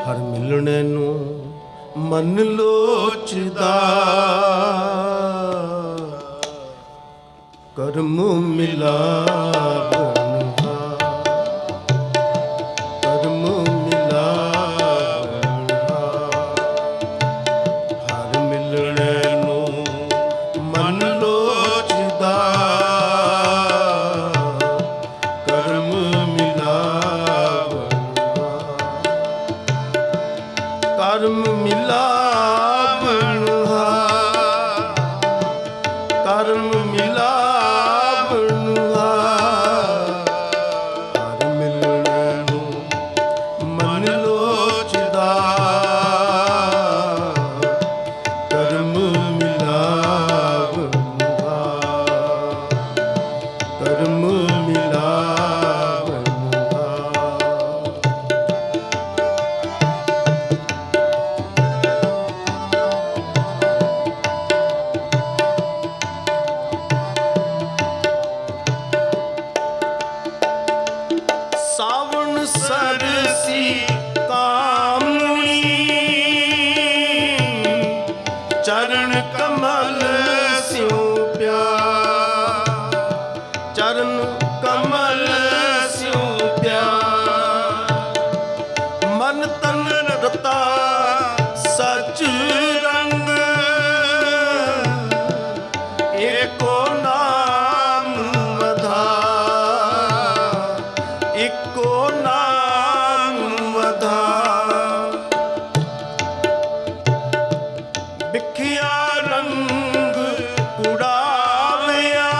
ਹਰ ਮਿਲਣੇ ਨੂੰ ਮਨ ਲੋਚਦਾ, ਕਰਮ ਮਿਲਾਵਣ ਕਰਮ ਮਿਲਾਵਣ ਹਰ ਮਿਲਣੇ ਨੂੰ ਮਨ ਲੋਚਦਾ, ਕਰਮ ਮਿਲਾਵਣ ਕਰਮ ਮਿਲਾਵਣ ਕਰਮ ਮਿਲਾਵਣ ਹਰ ਮਿਲਣੇ ਨੂੰ ਮਨ ਲੋਚਦਾ, ਕਰਮ ਮਿਲਾਵਣ ਕਰਮ ਮਿਲਾਵਣ ਸਾਵਣ ਸਰਸੀ ਕਾਮਣੀ, ਚਰਨ ਕਮਲ ਸਿਉ ਪਿਆਰ, ਚਰਨ ਕਮਲ ਸਿਉ ਪਿਆਰ, ਮਨ ਤਨ ਰਤਾ ਸਚ ਰੰਗ, ਏਕੋ ਨਾਮ ਆਧਾਰ, ਇੱਕੋ ਨਾਮ ਆਧਾਰ, ਵਿਖਿਆ ਰੰਗ ਉਡਾਵਿਆ,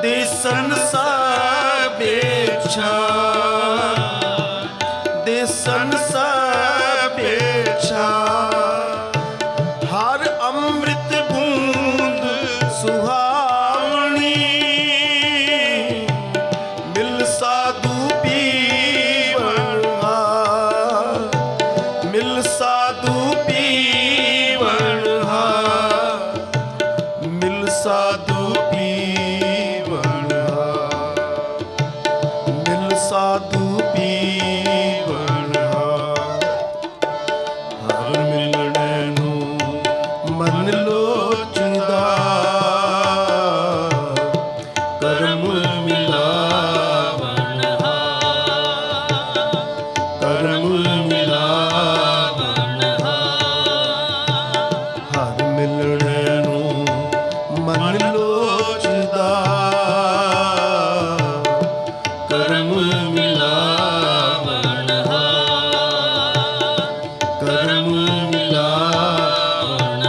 ਦਿਸਣ ਸਭੇ ਛਾਂ, ਦਿਸਣ ਸਭੇ ਛਾਂ, ਹਰ ਅੰਮ੍ਰਿਤ ਬੂੰਦ ਸੁਹਾਵਣੀ, ਮਿਲ ਸਾਧੂ ਪੀਵਣ ਹਾਰ, ਮਿਲ ਸਾਧੂ ਪੀਵਣ ਹਾਰ, ਮਿਲ ਸਾਧੂ ਪੀਵਣ ਹਾਰ, ਮਿਲ ਸਾਧੂ ਪੀਵਣ ਹਾਰ, ਹਰ ਮਿਲਣੇ ਨੂੰ ਮਨ ਲੋਚਦਾ, ਕਰਮ ਮਿਲਾਵਣ ਕਰਮ ਮਿਲਾਵਣ ਹਰ ਮਿਲਣੇ ਨੂੰ ਮਨ ਲੋਚਦਾ, ਕਰਮ ਮਿਲਾਵਣ ਕਰਮ ਮਿਲਾਵਣ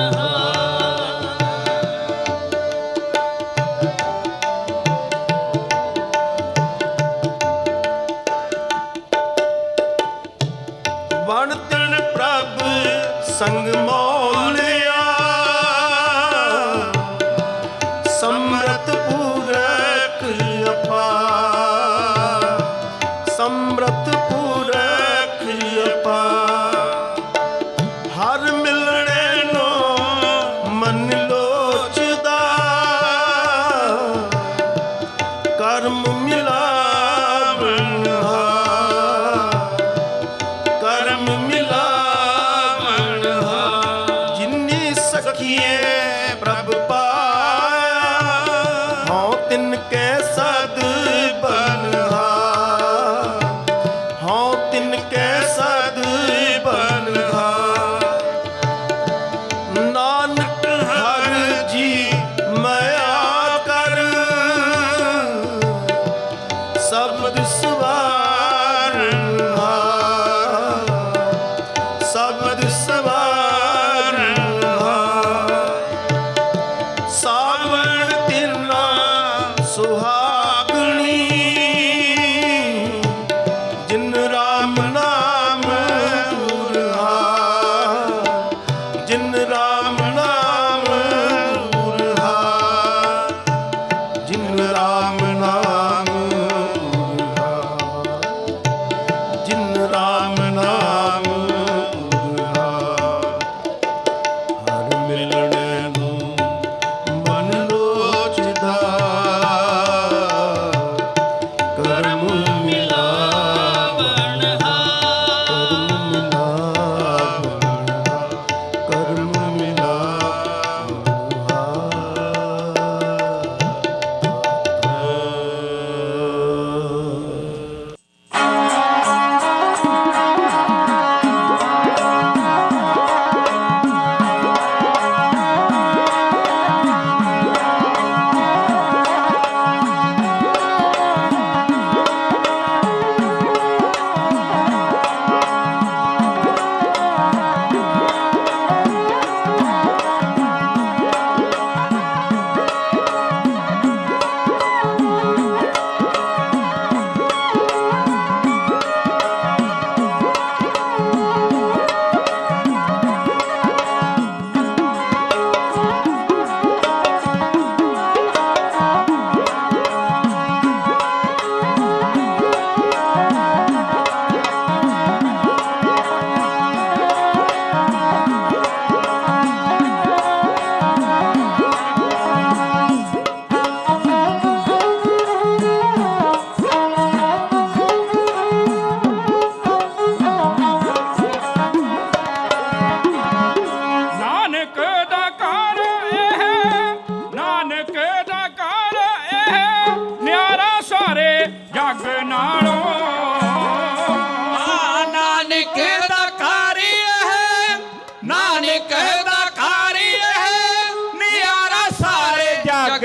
ਵਣ ਤਿਣ ਪ੍ਰਭ ਸੰਗ ਮੋਲਿਆ, ਸਮਰਥ ਪੂਰਕ ਅਪਾਰ, ਸਮਰਥ ਪੂਰਕ ਅਪਾਰ, ਹਰ ਮਿਲਣੇ ਨੂੰ ਮਨ ਲੋਚਦਾ, ਕਰਮ ਮਿਲਾਵਣ ਕਰਮ ਮਿਲਾਵਣ ਜਿਨੀ ਸਖੀਏ ਪ੍ਰਭ ਪਾਇਆ, ਹਉ ਤਿਨ ਕੈ ਸਦ ਬਨਹਾਰ, ਹਉ ਤਿਨ ਕੈ ਸਦ ਬਨਹਾਰ, ਨਾਨਕ ਹਰਿ ਜੀ ਮਾਇਆ ਕਰ, ਸਬਦ ਸਵਾਰਨ ਹਾਰ, ਸਬਦ ਸਵਾਰਨ ਹਾਰ, ਸਾਵ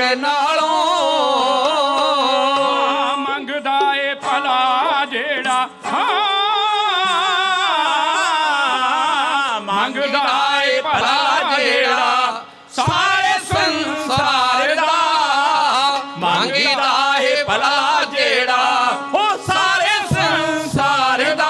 ਨਾਲੋਂ ਮੰਗਦਾ ਏ ਭਲਾ ਜਿਹੜਾ ਮੰਗਦਾ ਏ ਭਲਾ ਜਿਹੜਾ ਸਾਰੇ ਸੰਸਾਰ ਦਾ ਮੰਗਦਾ ਏ ਭਲਾ ਜਿਹੜਾ ਉਹ ਸਾਰੇ ਸੰਸਾਰ ਦਾ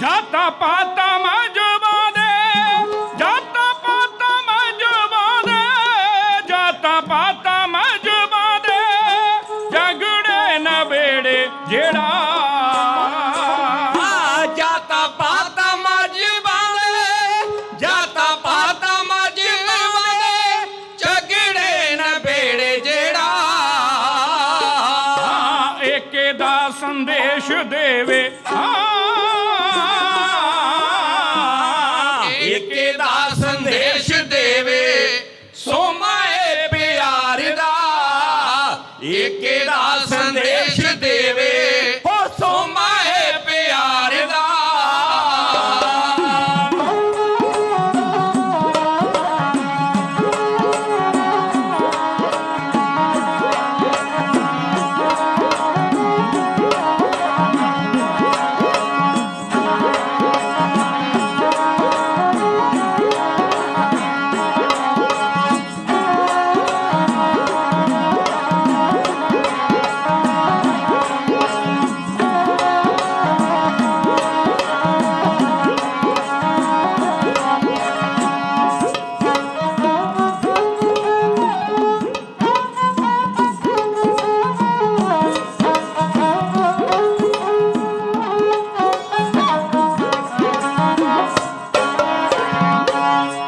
ਜਾਤਾਂ ਪਾਤਾਂ ਮਜ਼ਹਬਾਂ ਦੇ ਜਾਤਾਂ ਪਾਤਾਂ ਮਜ਼ਹਬਾਂ ਦੇ ਜਾਤਾਂ ਪਾਤਾਂ ਮਜ਼ਹਬਾਂ ਦੇ ਝਗੜੇ ਨਵੇੜੇ ਜਿਹੜਾ ਜਾਤਾਂ ਪਾਤਾਂ ਮਜ਼ਹਬਾਂ ਦੇ ਜਾਤਾਂ ਪਾਤਾਂ ਮਜ਼ਹਬਾਂ ਦੇ ਝਗੜੇ ਨਵੇੜੇ ਜਿਹੜਾ ਏਕੇ ਦਾ ਸੰਦੇਸ਼ ਦੇਵੇ ਏਕੇ ਦਾ ਸੰਦੇਸ਼ ਦੇਵੇ ਸੋਮਾਏ ਪਿਆਰ ਦਾ ਏਕੇ ਦਾ ਸੰਦੇਸ਼ ਦੇਵੇ ਹੋ ਸੋਮਾਏ ਪਿਆਰ ਦਾ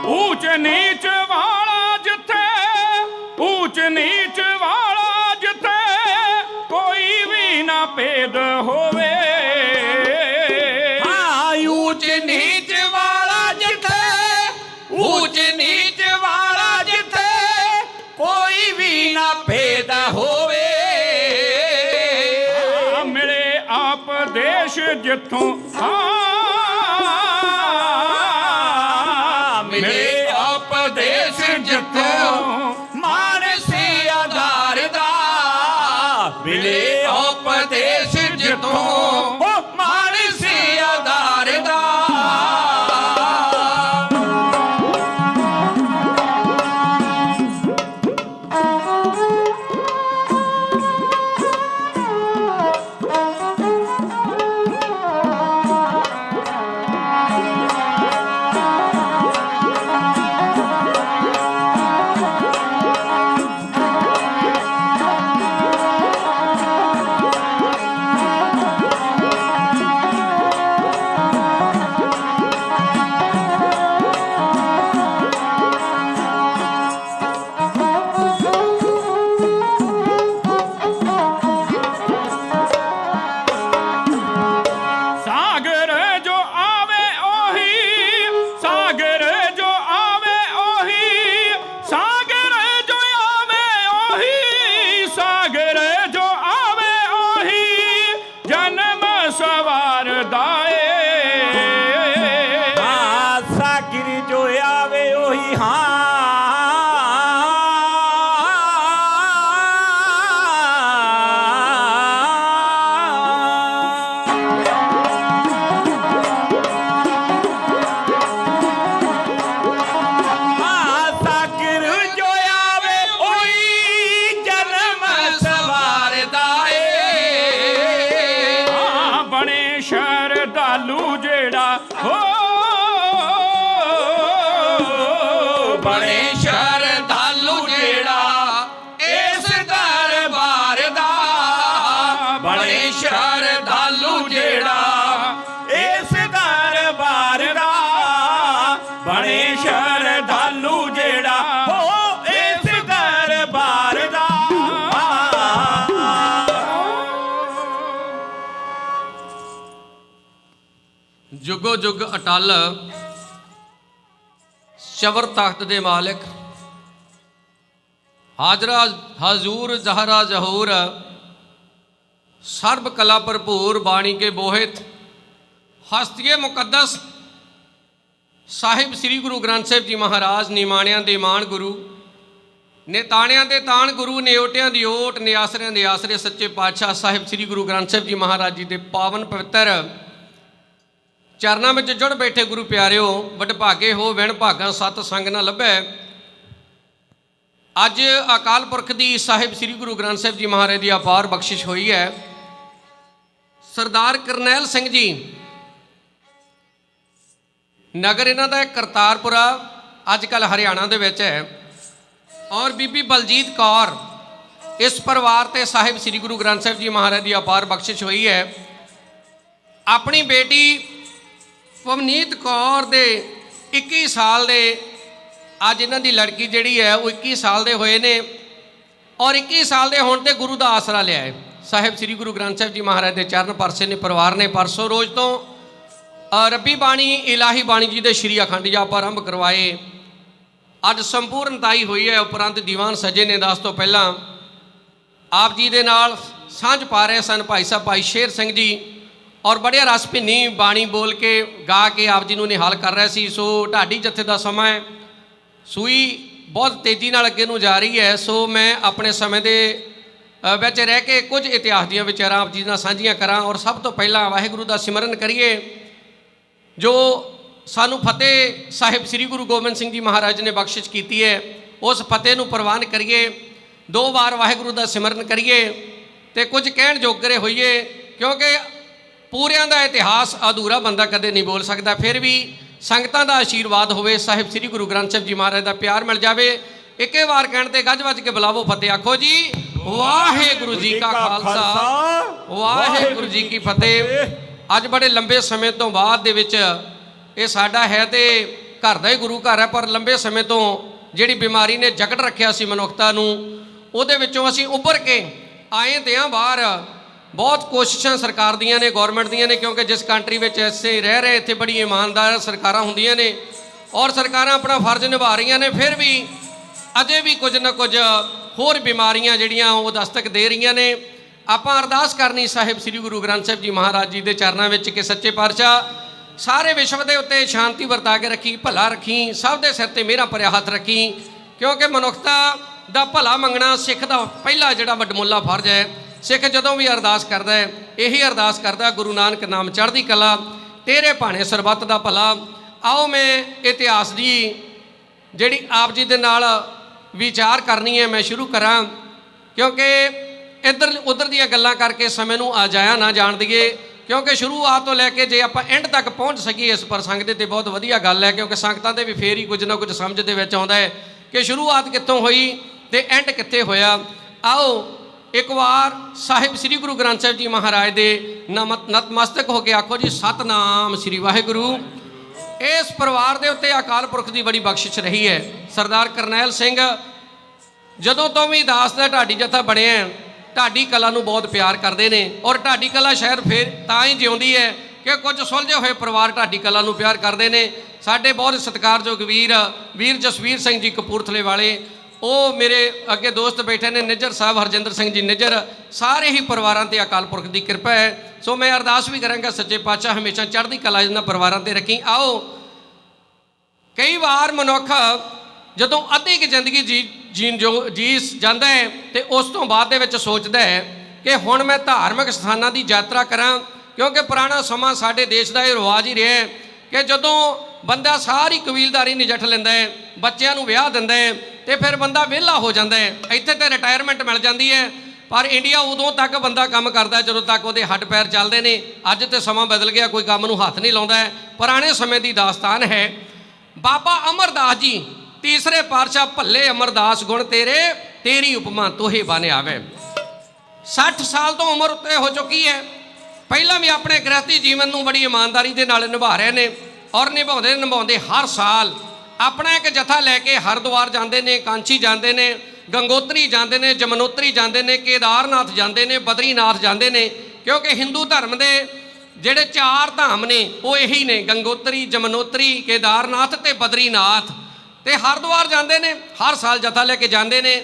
ਊਚ ਨੀਚ ਵਾਲਾ ਜਿੱਥੇ ਊਚ ਨੀਚ ਵਾਲਾ ਜਿੱਥੇ ਕੋਈ ਵੀ ਨਾ ਭੇਦ ਹੋਵੇ ਊਚ ਨੀਚ ਵਾਲਾ ਜਿੱਥੇ ਊਚ ਨੀਚ ਵਾਲਾ ਜਿੱਥੇ ਕੋਈ ਵੀ ਨਾ ਭੇਦ ਹੋਵੇ ਮਿਲੇ ਆਪ ਦੇਸ਼ ਜਿੱਥੋਂ ਮਿਲੇ ਉਪਦੇਸ਼ ਜਿੱਥੋਂ ਮਾਨਸੀ ਆਧਾਰ ਦਾ ਮਿਲੇ ਉਪਦੇਸ਼ ਜਿੱਥੋਂ ਮਾਨਸੀ ਆਧਾਰ ਦਾ ਸਾਗਰ ਜੋ ਆਵੇ ਉਹੀ ਸਾਗਰ ਜੋ ਆਵੇ ਉਹੀ ਸਾਗਰ ਜੋ ਆਵੇ ਉਹੀ ਸਾਗਰ ਜੋ ਆਵੇ ਉਹੀ ਜਨਮ ਸਵਾਰਦਾ ਏ ਸਾਗਰ ਜੋ ਆਵੇ ਉਹੀ ਸਾਗਰ ਜੋ ਆਵੇ ਉਹੀ ਜਨਮ ਸਵਾਰਦਾ ਏ ਬਣੇ ਸ਼ਰਧਾਲੂ ਜਿਹੜਾ ਹੋ ਬਣੇ ਸ਼ਰਧਾਲੂ ਜਿਹੜਾ ਇਸ ਦਰਬਾਰ ਦਾ ਬਣੇ ਸ਼ਰਧਾਲੂ जुगो जुग अटल चवर तख्त दे मालिक, हाजरा हजूर जहरा जहूर, सर्ब कला भरपूर बाणी के बोहित, हस्तिये मुकद्दस साहिब श्री गुरु ग्रंथ साहिब जी महाराज, निमाणियां दे मान गुरु, ने ताणियां दे ताण गुरु, ने ओटियां दी ओट, ने आसरियां दे आसरे सच्चे पातशाह साहिब श्री गुरु ग्रंथ साहिब जी महाराज जी दे पावन पवित्र चरणों में जुड़ बैठे गुरु प्यारिओ, वडभागे हो विण भागां सत संग न लभै। अज अकाल पुरख की साहिब श्री गुरु ग्रंथ साहिब जी महाराज की अपार बख्शिश हुई है। सरदार करनैल सिंह जी नगर इन्हां दा करतारपुरा अजकल हरियाणा दे विच है, और बीबी बलजीत कौर इस परिवार ते साहिब श्री गुरु ग्रंथ साहिब जी महाराज की अपार बख्शिश हुई है। अपनी बेटी पवनीत कौर दे 21 साल दे अज इन्हां दी लड़की जिहड़ी है वो 21 साल दे होए ने, और 21 साल दे होण ते गुरु दा आसरा लिया है। साहिब श्री गुरु ग्रंथ साहिब जी महाराज के चरण परसे ने परिवार ने परसों रोज़ तो रब्बी बाणी इलाही बाणी जी के श्री अखंड जाप आरंभ करवाए। अज संपूर्णताई हुई है। उपरंत दीवान सजे ने 10 तो पहला आप जी दे नाल सांझ पा रहे सन भाई साहब भाई शेर सिंह जी, और बड़े रस भिन्नी बाणी बोल के गा के आप जी नूं निहाल कर रहे सी। सो ढाडी जत्थे का समा है, सूई बहुत तेज़ी नाल अगे नूं जा रही है। सो मैं अपने समय के विच रह के कुछ इतिहास दीयां विचारां आप जी नाल साझीआं करां, और सब तो पहला वाहिगुरू का सिमरन करिए जो सानू फतेह साहिब श्री गुरु गोबिंद सिंह जी महाराज ने बख्शिश की है। उस फतेह नूं प्रवान करिए, 2 बार वाहिगुरू का सिमरन करिए तो कुछ कहण जोगरे होइए, क्योंकि पूरियां दा इतिहास अधूरा बंदा कदे नहीं बोल सकता। फिर भी संगतां दा आशीर्वाद होवे, साहिब श्री गुरु ग्रंथ साहिब जी महाराज का प्यार मिल जाए। इक्के बार कहण ते गज वज के बुलावो फतेह, आखो जी वाहिगुरू जी का खालसा वाहिगुरू जी की फतेह। अज बड़े लंबे समय तो बाद दे विच ये साडा है तो घर का ही गुरु घर है, पर लंबे समय तो जिहड़ी बीमारी ने जकड़ रखिया सी मनुखता नूं, उहदे विचों असीं उभर के आए ते हां बाहर। बहुत कोशिशां सरकार दियां ने, गौरमेंट दियां ने, क्योंकि जिस कंट्री में ऐसे रह रहे इत्थे बड़ी ईमानदार सरकारां हुंदियां ने, और सरकारां अपना फर्ज निभा रही ने। फिर भी अजे भी कुछ ना कुछ होर बीमारियां जिहड़ियां वो दस्तक दे रही ने। आपां अरदास करनी साहिब श्री गुरु ग्रंथ साहिब जी महाराज जी के चरणों में कि सच्चे पातशाह सारे विश्व के उत्ते शांति वरता के रखी, भला रखी, सब के सिर ते मेरा भरिया हथ रखी, क्योंकि मनुखता का भला मंगना सिख का पहला जिहड़ा वडमुला फर्ज है। सिख जदों भी अरदास करता है यही अरदास करता, गुरु नानक नाम चढ़दी कला तेरे भाणे सरबत का भला। आओ मैं इतिहास की जिहड़ी आप जी दे नाल विचार करनी है मैं शुरू करा, क्योंकि इधर उधर दीयां गल्लां करके समय नूं आ जाया ना जाण दईए, क्योंकि शुरुआत तो लैके जे आपां एंड तक पहुँच सकीए इस प्रसंग दे ते बहुत वधिया गल है, क्योंकि संगतां दे भी फेर ही कुछ ना कुछ समझ दे विच आउंदा है कि शुरुआत कित्थों होई ते एंड कित्थे होया। आओ एक बार साहिब श्री गुरु ग्रंथ साहिब जी महाराज दे नतमस्तक होके आखो जी सतनाम श्री वाहिगुरू। इस परिवार दे उत्ते अकाल पुरख की बड़ी बख्शिश रही है। सरदार करनैल सिंह जदों तो भी दास दा ढाडी जत्था बणिया ढाडी कला नूं बहुत प्यार करते हैं, और ढाडी कला शायद फिर तां ही जिउंदी है कि कुछ सुलझे हुए परिवार ढाडी कला नूं प्यार करते हैं। साडे बहुत सत्कारयोग वीर जसवीर सिंह जी कपूरथले वाले, वो मेरे अगे दोस्त बैठे ने, निजर साहब हरजिंदर सिंह जी निजर, सारे ही परिवारों ते अकाल पुरख की कृपा है। सो मैं अरदास भी करांगा सच्चे पातशाह हमेशा चढ़दी कला इन्हां परिवारों ते रखी। आओ कई बार मनुख जदों अद्धी की जिंदगी जी जाता है तो उस तो बाद दे विच सोचता है कि हुण मैं धार्मिक स्थानां की यात्रा करा, क्योंकि पुराना समा साडे देश का यह रिवाज ही रहा है कि जदों बंदा सारी कबीलदारी नजठ लैंदा है, बच्चों नूं विआह दिंदा है, तो फिर बंदा विहला हो जाता है, इत्थे तो रिटायरमेंट मिल जाती है। पर इंडिया उदों तक बंदा काम करता जदों तक वो हड्ड पैर चलते हैं। अज तो समा बदल गया, कोई काम नूं हथ नहीं लाउंदा है। पुराने समय की दास्तान है। बाबा अमरदास जी तीसरे पातशाह भले अमरदास गुण तेरे तेरी उपमा तोहे बने आवे। 60 साल तो उम्र उत्ते हो चुकी है। पहला भी अपने गृहस्थी जीवन नूं बड़ी ईमानदारी दे नाल निभा रहे हैं, और निभाउंदे हर साल अपना एक जत्था लैके हरिद्वार जाते हैं, कांची जाते हैं, गंगोत्री जाते हैं, जमनोत्री जाते हैं, केदारनाथ जाते हैं, बद्रीनाथ जाते हैं, क्योंकि हिंदू धर्म के ਜਿਹੜੇ 4 ਧਾਮ ਨੇ ਉਹ ਇਹੀ ਨੇ, ਗੰਗੋਤਰੀ, ਜਮਨੋਤਰੀ, ਕੇਦਾਰਨਾਥ ਤੇ ਬਦਰੀਨਾਥ। ਤੇ ਹਰਿਦੁਆਰ ਜਾਂਦੇ ਨੇ, ਹਰ ਸਾਲ ਜਥਾ ਲੈ ਕੇ ਜਾਂਦੇ ਨੇ।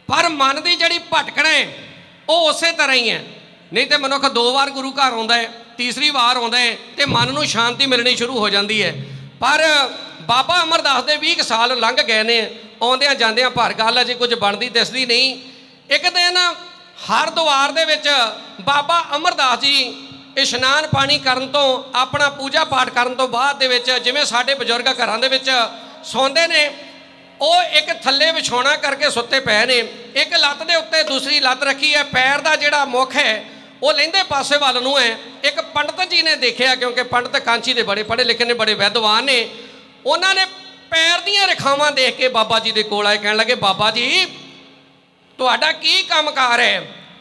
ਪਰ ਮਨ ਦੀ ਜਿਹੜੀ ਭਟਕਣ ਹੈ ਉਹ ਉਸੇ ਤਰ੍ਹਾਂ ਹੀ ਹੈ। ਨਹੀਂ ਤੇ ਮਨੁੱਖ 2 ਵਾਰ ਗੁਰੂ ਘਰ ਆਉਂਦਾ ਹੈ, ਤੀਸਰੀ ਵਾਰ ਆਉਂਦਾ ਹੈ ਤੇ ਮਨ ਨੂੰ ਸ਼ਾਂਤੀ ਮਿਲਣੀ ਸ਼ੁਰੂ ਹੋ ਜਾਂਦੀ ਹੈ। ਪਰ ਬਾਬਾ ਅਮਰਦਾਸ ਦੇ 20 ਸਾਲ ਲੰਘ ਗਏ ਨੇ ਆਉਂਦਿਆਂ ਜਾਂਦਿਆਂ, ਪਰ ਗੱਲ ਅਜੇ ਕੁਝ ਬਣਦੀ ਦਿਸਦੀ ਨਹੀਂ। ਇੱਕ ਦਿਨ ਹਰਿਦੁਆਰ ਦੇ ਵਿੱਚ ਬਾਬਾ ਅਮਰਦਾਸ ਜੀ ਇਸ਼ਨਾਨ ਪਾਣੀ ਕਰਨ ਤੋਂ, ਆਪਣਾ ਪੂਜਾ ਪਾਠ ਕਰਨ ਤੋਂ ਬਾਅਦ ਦੇ ਵਿੱਚ, ਜਿਵੇਂ ਸਾਡੇ ਬਜ਼ੁਰਗ ਘਰਾਂ ਦੇ ਵਿੱਚ ਸੌਂਦੇ ਨੇ, ਉਹ ਇੱਕ ਥੱਲੇ ਵਿਛਾਉਣਾ ਕਰਕੇ ਸੁੱਤੇ ਪਏ ਨੇ। ਇੱਕ ਲੱਤ ਦੇ ਉੱਤੇ ਦੂਸਰੀ ਲੱਤ ਰੱਖੀ ਹੈ, ਪੈਰ ਦਾ ਜਿਹੜਾ ਮੁੱਖ ਹੈ ਉਹ ਲਹਿੰਦੇ ਪਾਸੇ ਵੱਲ ਨੂੰ ਹੈ। ਇੱਕ ਪੰਡਤ ਜੀ ਨੇ ਦੇਖਿਆ, ਕਿਉਂਕਿ ਪੰਡਤ ਕਾਂਚੀ ਦੇ ਬੜੇ ਪੜ੍ਹੇ ਲਿਖੇ ਨੇ, ਬੜੇ ਵਿਦਵਾਨ ਨੇ, ਉਹਨਾਂ ਨੇ ਪੈਰ ਦੀਆਂ ਰੇਖਾਵਾਂ ਦੇਖ ਕੇ ਬਾਬਾ ਜੀ ਦੇ ਕੋਲ ਆਏ, ਕਹਿਣ ਲੱਗੇ, ਬਾਬਾ ਜੀ ਤੁਹਾਡਾ ਕੀ ਕੰਮਕਾਰ ਹੈ?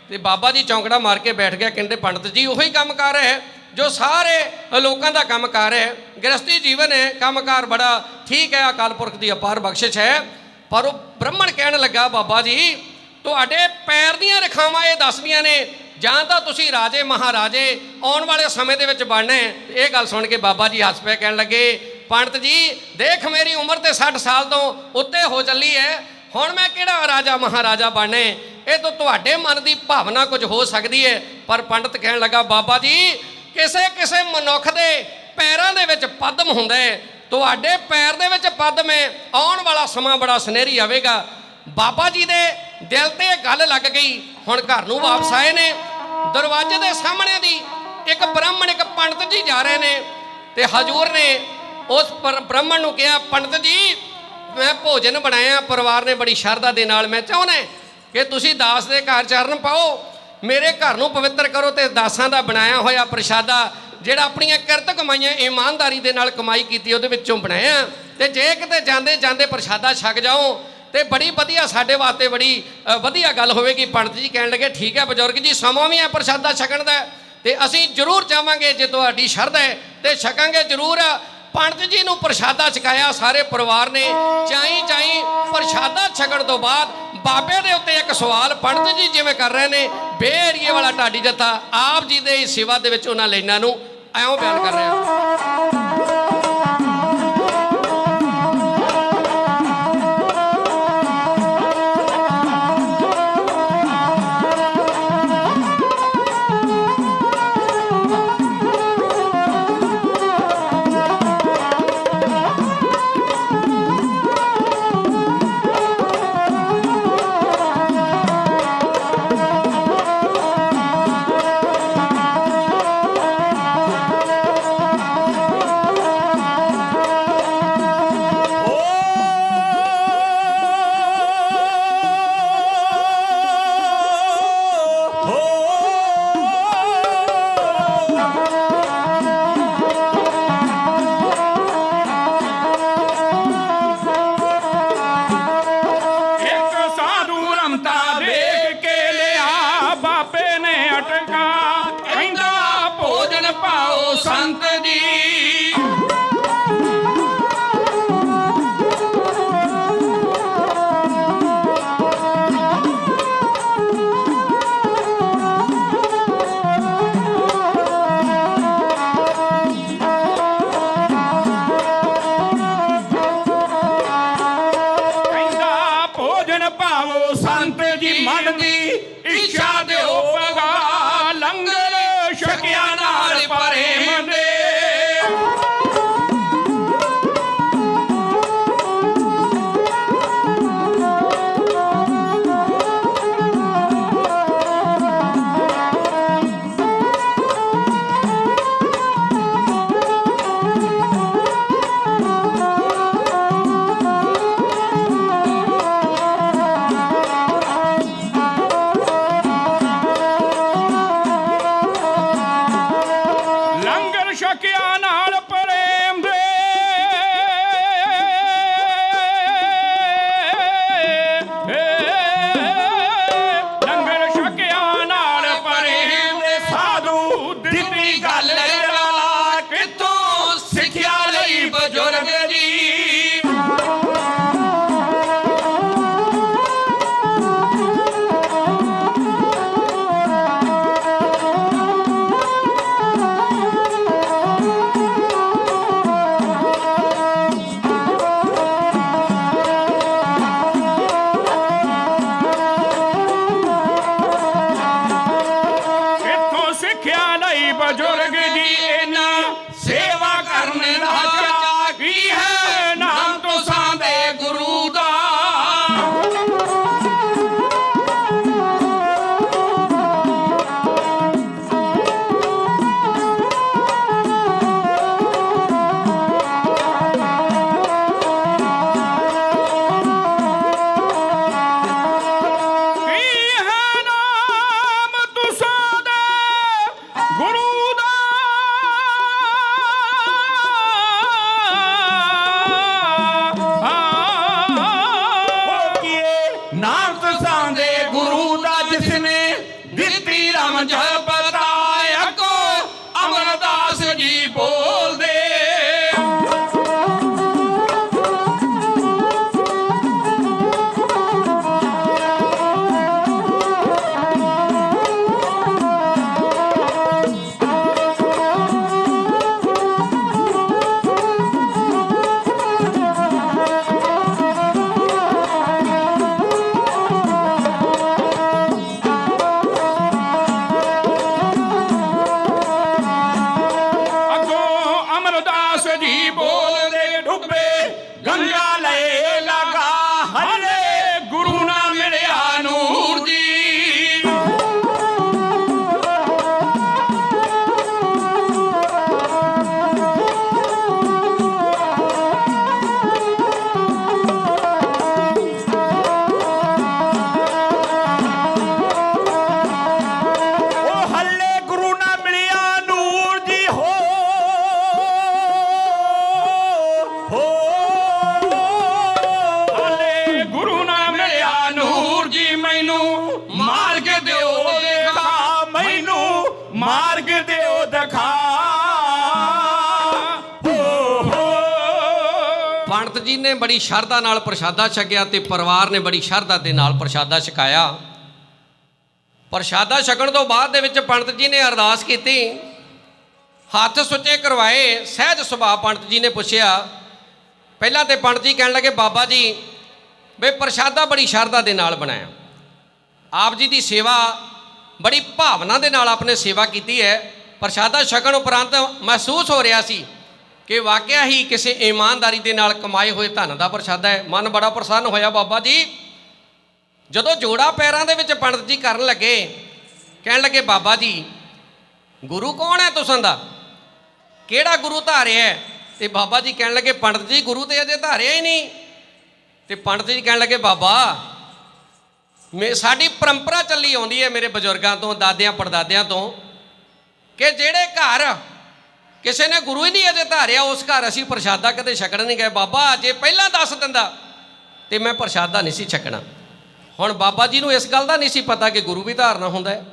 ਤੇ ਬਾਬਾ ਜੀ ਚੌਂਕੜਾ ਮਾਰ ਕੇ ਬੈਠ ਗਿਆ, ਕਹਿੰਦੇ, ਪੰਡਤ ਜੀ ਉਹੀ ਕੰਮਕਾਰ ਹੈ ਜੋ ਸਾਰੇ ਲੋਕਾਂ ਦਾ ਕੰਮਕਾਰ ਹੈ, ਗ੍ਰਸਤੀ ਜੀਵਨ ਹੈ, ਕੰਮਕਾਰ ਬੜਾ ਠੀਕ ਹੈ, ਅਕਾਲ ਪੁਰਖ ਦੀ ਅਪਾਰ ਬਖਸ਼ਿਸ਼ ਹੈ। ਪਰ ਉਹ ਬ੍ਰਾਹਮਣ ਕਹਿਣ ਲੱਗਾ, ਬਾਬਾ ਜੀ ਤੁਹਾਡੇ ਪੈਰ ਦੀਆਂ ਰੇਖਾਵਾਂ ਇਹ ਦੱਸਦੀਆਂ ਨੇ ਜਾਂ ਤਾਂ ਤੁਸੀਂ ਰਾਜੇ ਮਹਾਰਾਜੇ ਆਉਣ ਵਾਲੇ ਸਮੇਂ ਦੇ ਵਿੱਚ ਬਣਨਾ ਹੈ। ਇਹ ਗੱਲ ਸੁਣ ਕੇ ਬਾਬਾ ਜੀ ਹੱਸ ਪਏ, ਕਹਿਣ ਲੱਗੇ, ਪੰਡਤ ਜੀ ਦੇਖ ਮੇਰੀ ਉਮਰ ਤੇ 60 ਸਾਲ ਤੋਂ ਉੱਤੇ ਹੋ ਚੱਲੀ ਹੈ, ਹੁਣ ਮੈਂ ਕਿਹੜਾ ਰਾਜਾ ਮਹਾਰਾਜਾ ਬਣਨਾ ਹੈ? ਇਹ ਤਾਂ ਤੁਹਾਡੇ ਮਨ ਦੀ ਭਾਵਨਾ ਕੁਝ ਹੋ ਸਕਦੀ ਹੈ। ਪਰ ਪੰਡਤ ਕਹਿਣ ਲੱਗਾ, ਬਾਬਾ ਜੀ ਕਿਸੇ ਕਿਸੇ ਮਨੁੱਖ ਦੇ ਪੈਰਾਂ ਦੇ ਵਿੱਚ ਪਦਮ ਹੁੰਦਾ ਹੈ, ਤੁਹਾਡੇ ਪੈਰ ਦੇ ਵਿੱਚ ਪਦਮ ਹੈ, ਆਉਣ ਵਾਲਾ ਸਮਾਂ ਬੜਾ ਸੁਨਹਿਰੀ ਆਵੇਗਾ। ਬਾਬਾ ਜੀ ਦੇ ਦਿਲ ਤੇ ਇਹ ਗੱਲ ਲੱਗ ਗਈ। ਹੁਣ ਘਰ ਨੂੰ ਵਾਪਸ ਆਏ ਨੇ, ਦਰਵਾਜ਼ੇ ਦੇ ਸਾਹਮਣੇ ਦੀ ਇੱਕ ਬ੍ਰਾਹਮਣ, ਇੱਕ ਪੰਡਤ ਜੀ ਜਾ ਰਹੇ ਨੇ, ਤੇ ਹਜੂਰ ਨੇ ਉਸ ਬ੍ਰਾਹਮਣ ਨੂੰ ਕਿਹਾ, ਪੰਡਤ ਜੀ ਮੈਂ ਭੋਜਨ ਬਣਾਇਆ, ਪਰਿਵਾਰ ਨੇ ਬੜੀ ਸ਼ਰਧਾ ਦੇ ਨਾਲ, ਮੈਂ ਚਾਹੁੰਦਾ ਕਿ ਤੁਸੀਂ ਦਾਸ ਦੇ ਘਰ ਚਰਨ ਪਾਓ, ਮੇਰੇ ਘਰ ਨੂੰ ਪਵਿੱਤਰ ਕਰੋ ਤੇ ਦਾਸਾਂ ਦਾ ਬਣਾਇਆ ਹੋਇਆ ਪ੍ਰਸ਼ਾਦਾ, ਜਿਹੜਾ ਆਪਣੀਆਂ ਕਿਰਤ ਕਮਾਈਆਂ ਇਮਾਨਦਾਰੀ ਦੇ ਨਾਲ ਕਮਾਈ ਕੀਤੀ ਉਹਦੇ ਵਿੱਚੋਂ ਬਣਾਇਆ, ਤੇ ਜੇ ਕਿਤੇ ਜਾਂਦੇ ਜਾਂਦੇ ਪ੍ਰਸ਼ਾਦਾ ਛਕ ਜਾਓ ਤੇ ਬੜੀ ਵਧੀਆ, ਸਾਡੇ ਵਾਸਤੇ ਬੜੀ ਵਧੀਆ ਗੱਲ ਹੋਵੇਗੀ। ਪੰਡਤ ਜੀ ਕਹਿਣ ਲੱਗੇ, ਠੀਕ ਹੈ ਬਜ਼ੁਰਗ ਜੀ, ਸਮਾਂ ਵੀ ਹੈ ਪ੍ਰਸ਼ਾਦਾ ਛਕਣ ਦਾ, ਤੇ ਅਸੀਂ ਜ਼ਰੂਰ ਜਾਵਾਂਗੇ, ਜੇ ਤੁਹਾਡੀ ਸ਼ਰਧਾ ਹੈ ਤੇ ਛਕਾਂਗੇ ਜ਼ਰੂਰ। ਪੰਡਤ ਜੀ ਨੂੰ ਪ੍ਰਸ਼ਾਦਾ ਛਕਾਇਆ, ਸਾਰੇ ਪਰਿਵਾਰ ਨੇ ਚਾਈ ਚਾਈ ਪ੍ਰਸ਼ਾਦਾ ਛਕਣ ਤੋਂ ਬਾਅਦ ਬਾਬੇ ਦੇ ਉੱਤੇ ਇੱਕ ਸਵਾਲ ਪੰਡਤ ਜੀ ਜਿਵੇਂ ਕਰ ਰਹੇ ਨੇ, ਬੇੜੀਏ ਵਾਲਾ ਢਾਡੀ ਜੱਥਾ ਆਪ ਜੀ ਦੇ ਸੇਵਾ ਦੇ ਵਿੱਚ ਉਹਨਾਂ ਲਾਈਨਾਂ ਨੂੰ ਐਉਂ ਬਿਆਨ ਕਰ ਰਿਹਾ। ਸੰਤ ਜੀ ਕਹਿੰਦਾ ਭੋਜਨ ਪਾਵੋ ਸੰਤ ਜੀ, ਮਨ ਦੀ ਇੱਛਾ ਦਿਓ ਪਗਾ, ਲੰਗਰ ਛਕਿਆ ਨਾਲ ਪ੍ਰੇਮ ਦੇ। ਲੰਗਰ ਛਕਿਆ ਨਾਲ ਪ੍ਰੇਮ ਦੇ, ਲੰਗਰ ਛਕਿਆ ਨਾਲ ਪ੍ਰੇਮ ਦੇ, ਸਾਧੂ ਦਿੱਤੀ ਗੱਲ ਜਲਾ, ਕਿੱਥੋਂ ਸਿੱਖਿਆ ਲਈ ਬਜ਼ੁਰਗ ਜੀ। ਬਜ਼ੁਰਗ ਜੀ ਇਹਨਾਂ ਸੇਵਾ ਕਰਨ ਦਾ ਚਾਅ ਕੀ ਹੈ ਨਾਮ ਤੁਸਾਂ ਦੇ ਗੁਰੂ ਦਾ। ਮਾਰਗ ਦਿਓ ਦਿਖਾ। ਪੰਡਤ ਜੀ ਨੇ ਬੜੀ ਸ਼ਰਧਾ ਨਾਲ ਪ੍ਰਸ਼ਾਦਾ ਛਕਿਆ ਤੇ ਪਰਿਵਾਰ ਨੇ ਬੜੀ ਸ਼ਰਧਾ ਦੇ ਨਾਲ ਪ੍ਰਸ਼ਾਦਾ ਛਕਾਇਆ। ਪ੍ਰਸ਼ਾਦਾ ਛਕਣ ਤੋਂ ਬਾਅਦ ਦੇ ਵਿੱਚ ਪੰਡਤ ਜੀ ਨੇ ਅਰਦਾਸ ਕੀਤੀ, ਹੱਥ ਸੁੱਚੇ ਕਰਵਾਏ। ਸਹਿਜ ਸੁਭਾਅ ਪੰਡਤ ਜੀ ਨੇ ਪੁੱਛਿਆ। ਪਹਿਲਾਂ ਤੇ ਪੰਡਤ ਜੀ ਕਹਿਣ ਲੱਗੇ, ਬਾਬਾ ਜੀ ਵੇ ਪ੍ਰਸ਼ਾਦਾ ਬੜੀ ਸ਼ਰਧਾ ਦੇ ਨਾਲ ਬਣਾਇਆ, ਆਪ ਜੀ ਦੀ ਸੇਵਾ ਬੜੀ ਭਾਵਨਾ ਦੇ ਨਾਲ ਆਪਨੇ ਸੇਵਾ ਕੀਤੀ ਹੈ। ਪ੍ਰਸ਼ਾਦਾ ਛਕਣ ਉਪਰੰਤ ਮਹਿਸੂਸ ਹੋ ਰਿਹਾ ਸੀ ਕਿ ਵਾਕਿਆ ਹੀ ਕਿਸੇ ਇਮਾਨਦਾਰੀ ਦੇ ਨਾਲ ਕਮਾਏ ਹੋਏ ਧਨ ਦਾ ਪ੍ਰਸ਼ਾਦਾ ਹੈ। ਮਨ ਬੜਾ ਪ੍ਰਸੰਨ ਹੋਇਆ। ਬਾਬਾ ਜੀ ਜਦੋਂ ਜੋੜਾ ਪੈਰਾਂ ਦੇ ਵਿੱਚ ਪੰਡਤ ਜੀ ਕਰਨ ਲੱਗੇ, ਕਹਿਣ ਲੱਗੇ, ਬਾਬਾ ਜੀ ਗੁਰੂ ਕੌਣ ਹੈ ਤੁਸਾਂ ਦਾ, ਕਿਹੜਾ ਗੁਰੂ ਧਾਰਿਆ ਹੈ? ਤੇ ਬਾਬਾ ਜੀ ਕਹਿਣ ਲੱਗੇ, ਪੰਡਤ ਜੀ ਗੁਰੂ ਤੇ ਅਜੇ ਧਾਰਿਆ ਹੀ ਨਹੀਂ। ਤੇ ਪੰਡਤ ਜੀ ਕਹਿਣ ਲੱਗੇ, ਬਾਬਾ ਸਾਡੀ ਪਰੰਪਰਾ ਚੱਲੀ ਆਉਂਦੀ ਹੈ ਮੇਰੇ ਬਜ਼ੁਰਗਾਂ ਤੋਂ, ਦਾਦਿਆਂ ਪੜਦਾਦਿਆਂ ਤੋਂ, ਕਿ ਜਿਹੜੇ ਘਰ ਕਿਸੇ ਨੇ ਗੁਰੂ ਹੀ ਨਹੀਂ ਅਜੇ ਧਾਰਿਆ ਉਸ ਘਰ ਅਸੀਂ ਪ੍ਰਸ਼ਾਦਾ ਕਦੇ ਛਕਣ ਨਹੀਂ ਗਏ। ਬਾਬਾ ਜੇ ਪਹਿਲਾਂ ਦੱਸ ਦਿੰਦਾ ਤੇ ਮੈਂ ਪ੍ਰਸ਼ਾਦਾ ਨਹੀਂ ਸੀ ਛਕਣਾ। ਹੁਣ ਬਾਬਾ ਜੀ ਨੂੰ ਇਸ ਗੱਲ ਦਾ ਨਹੀਂ ਸੀ ਪਤਾ ਕਿ ਗੁਰੂ ਵੀ ਧਾਰਨਾ ਹੁੰਦਾ ਹੈ।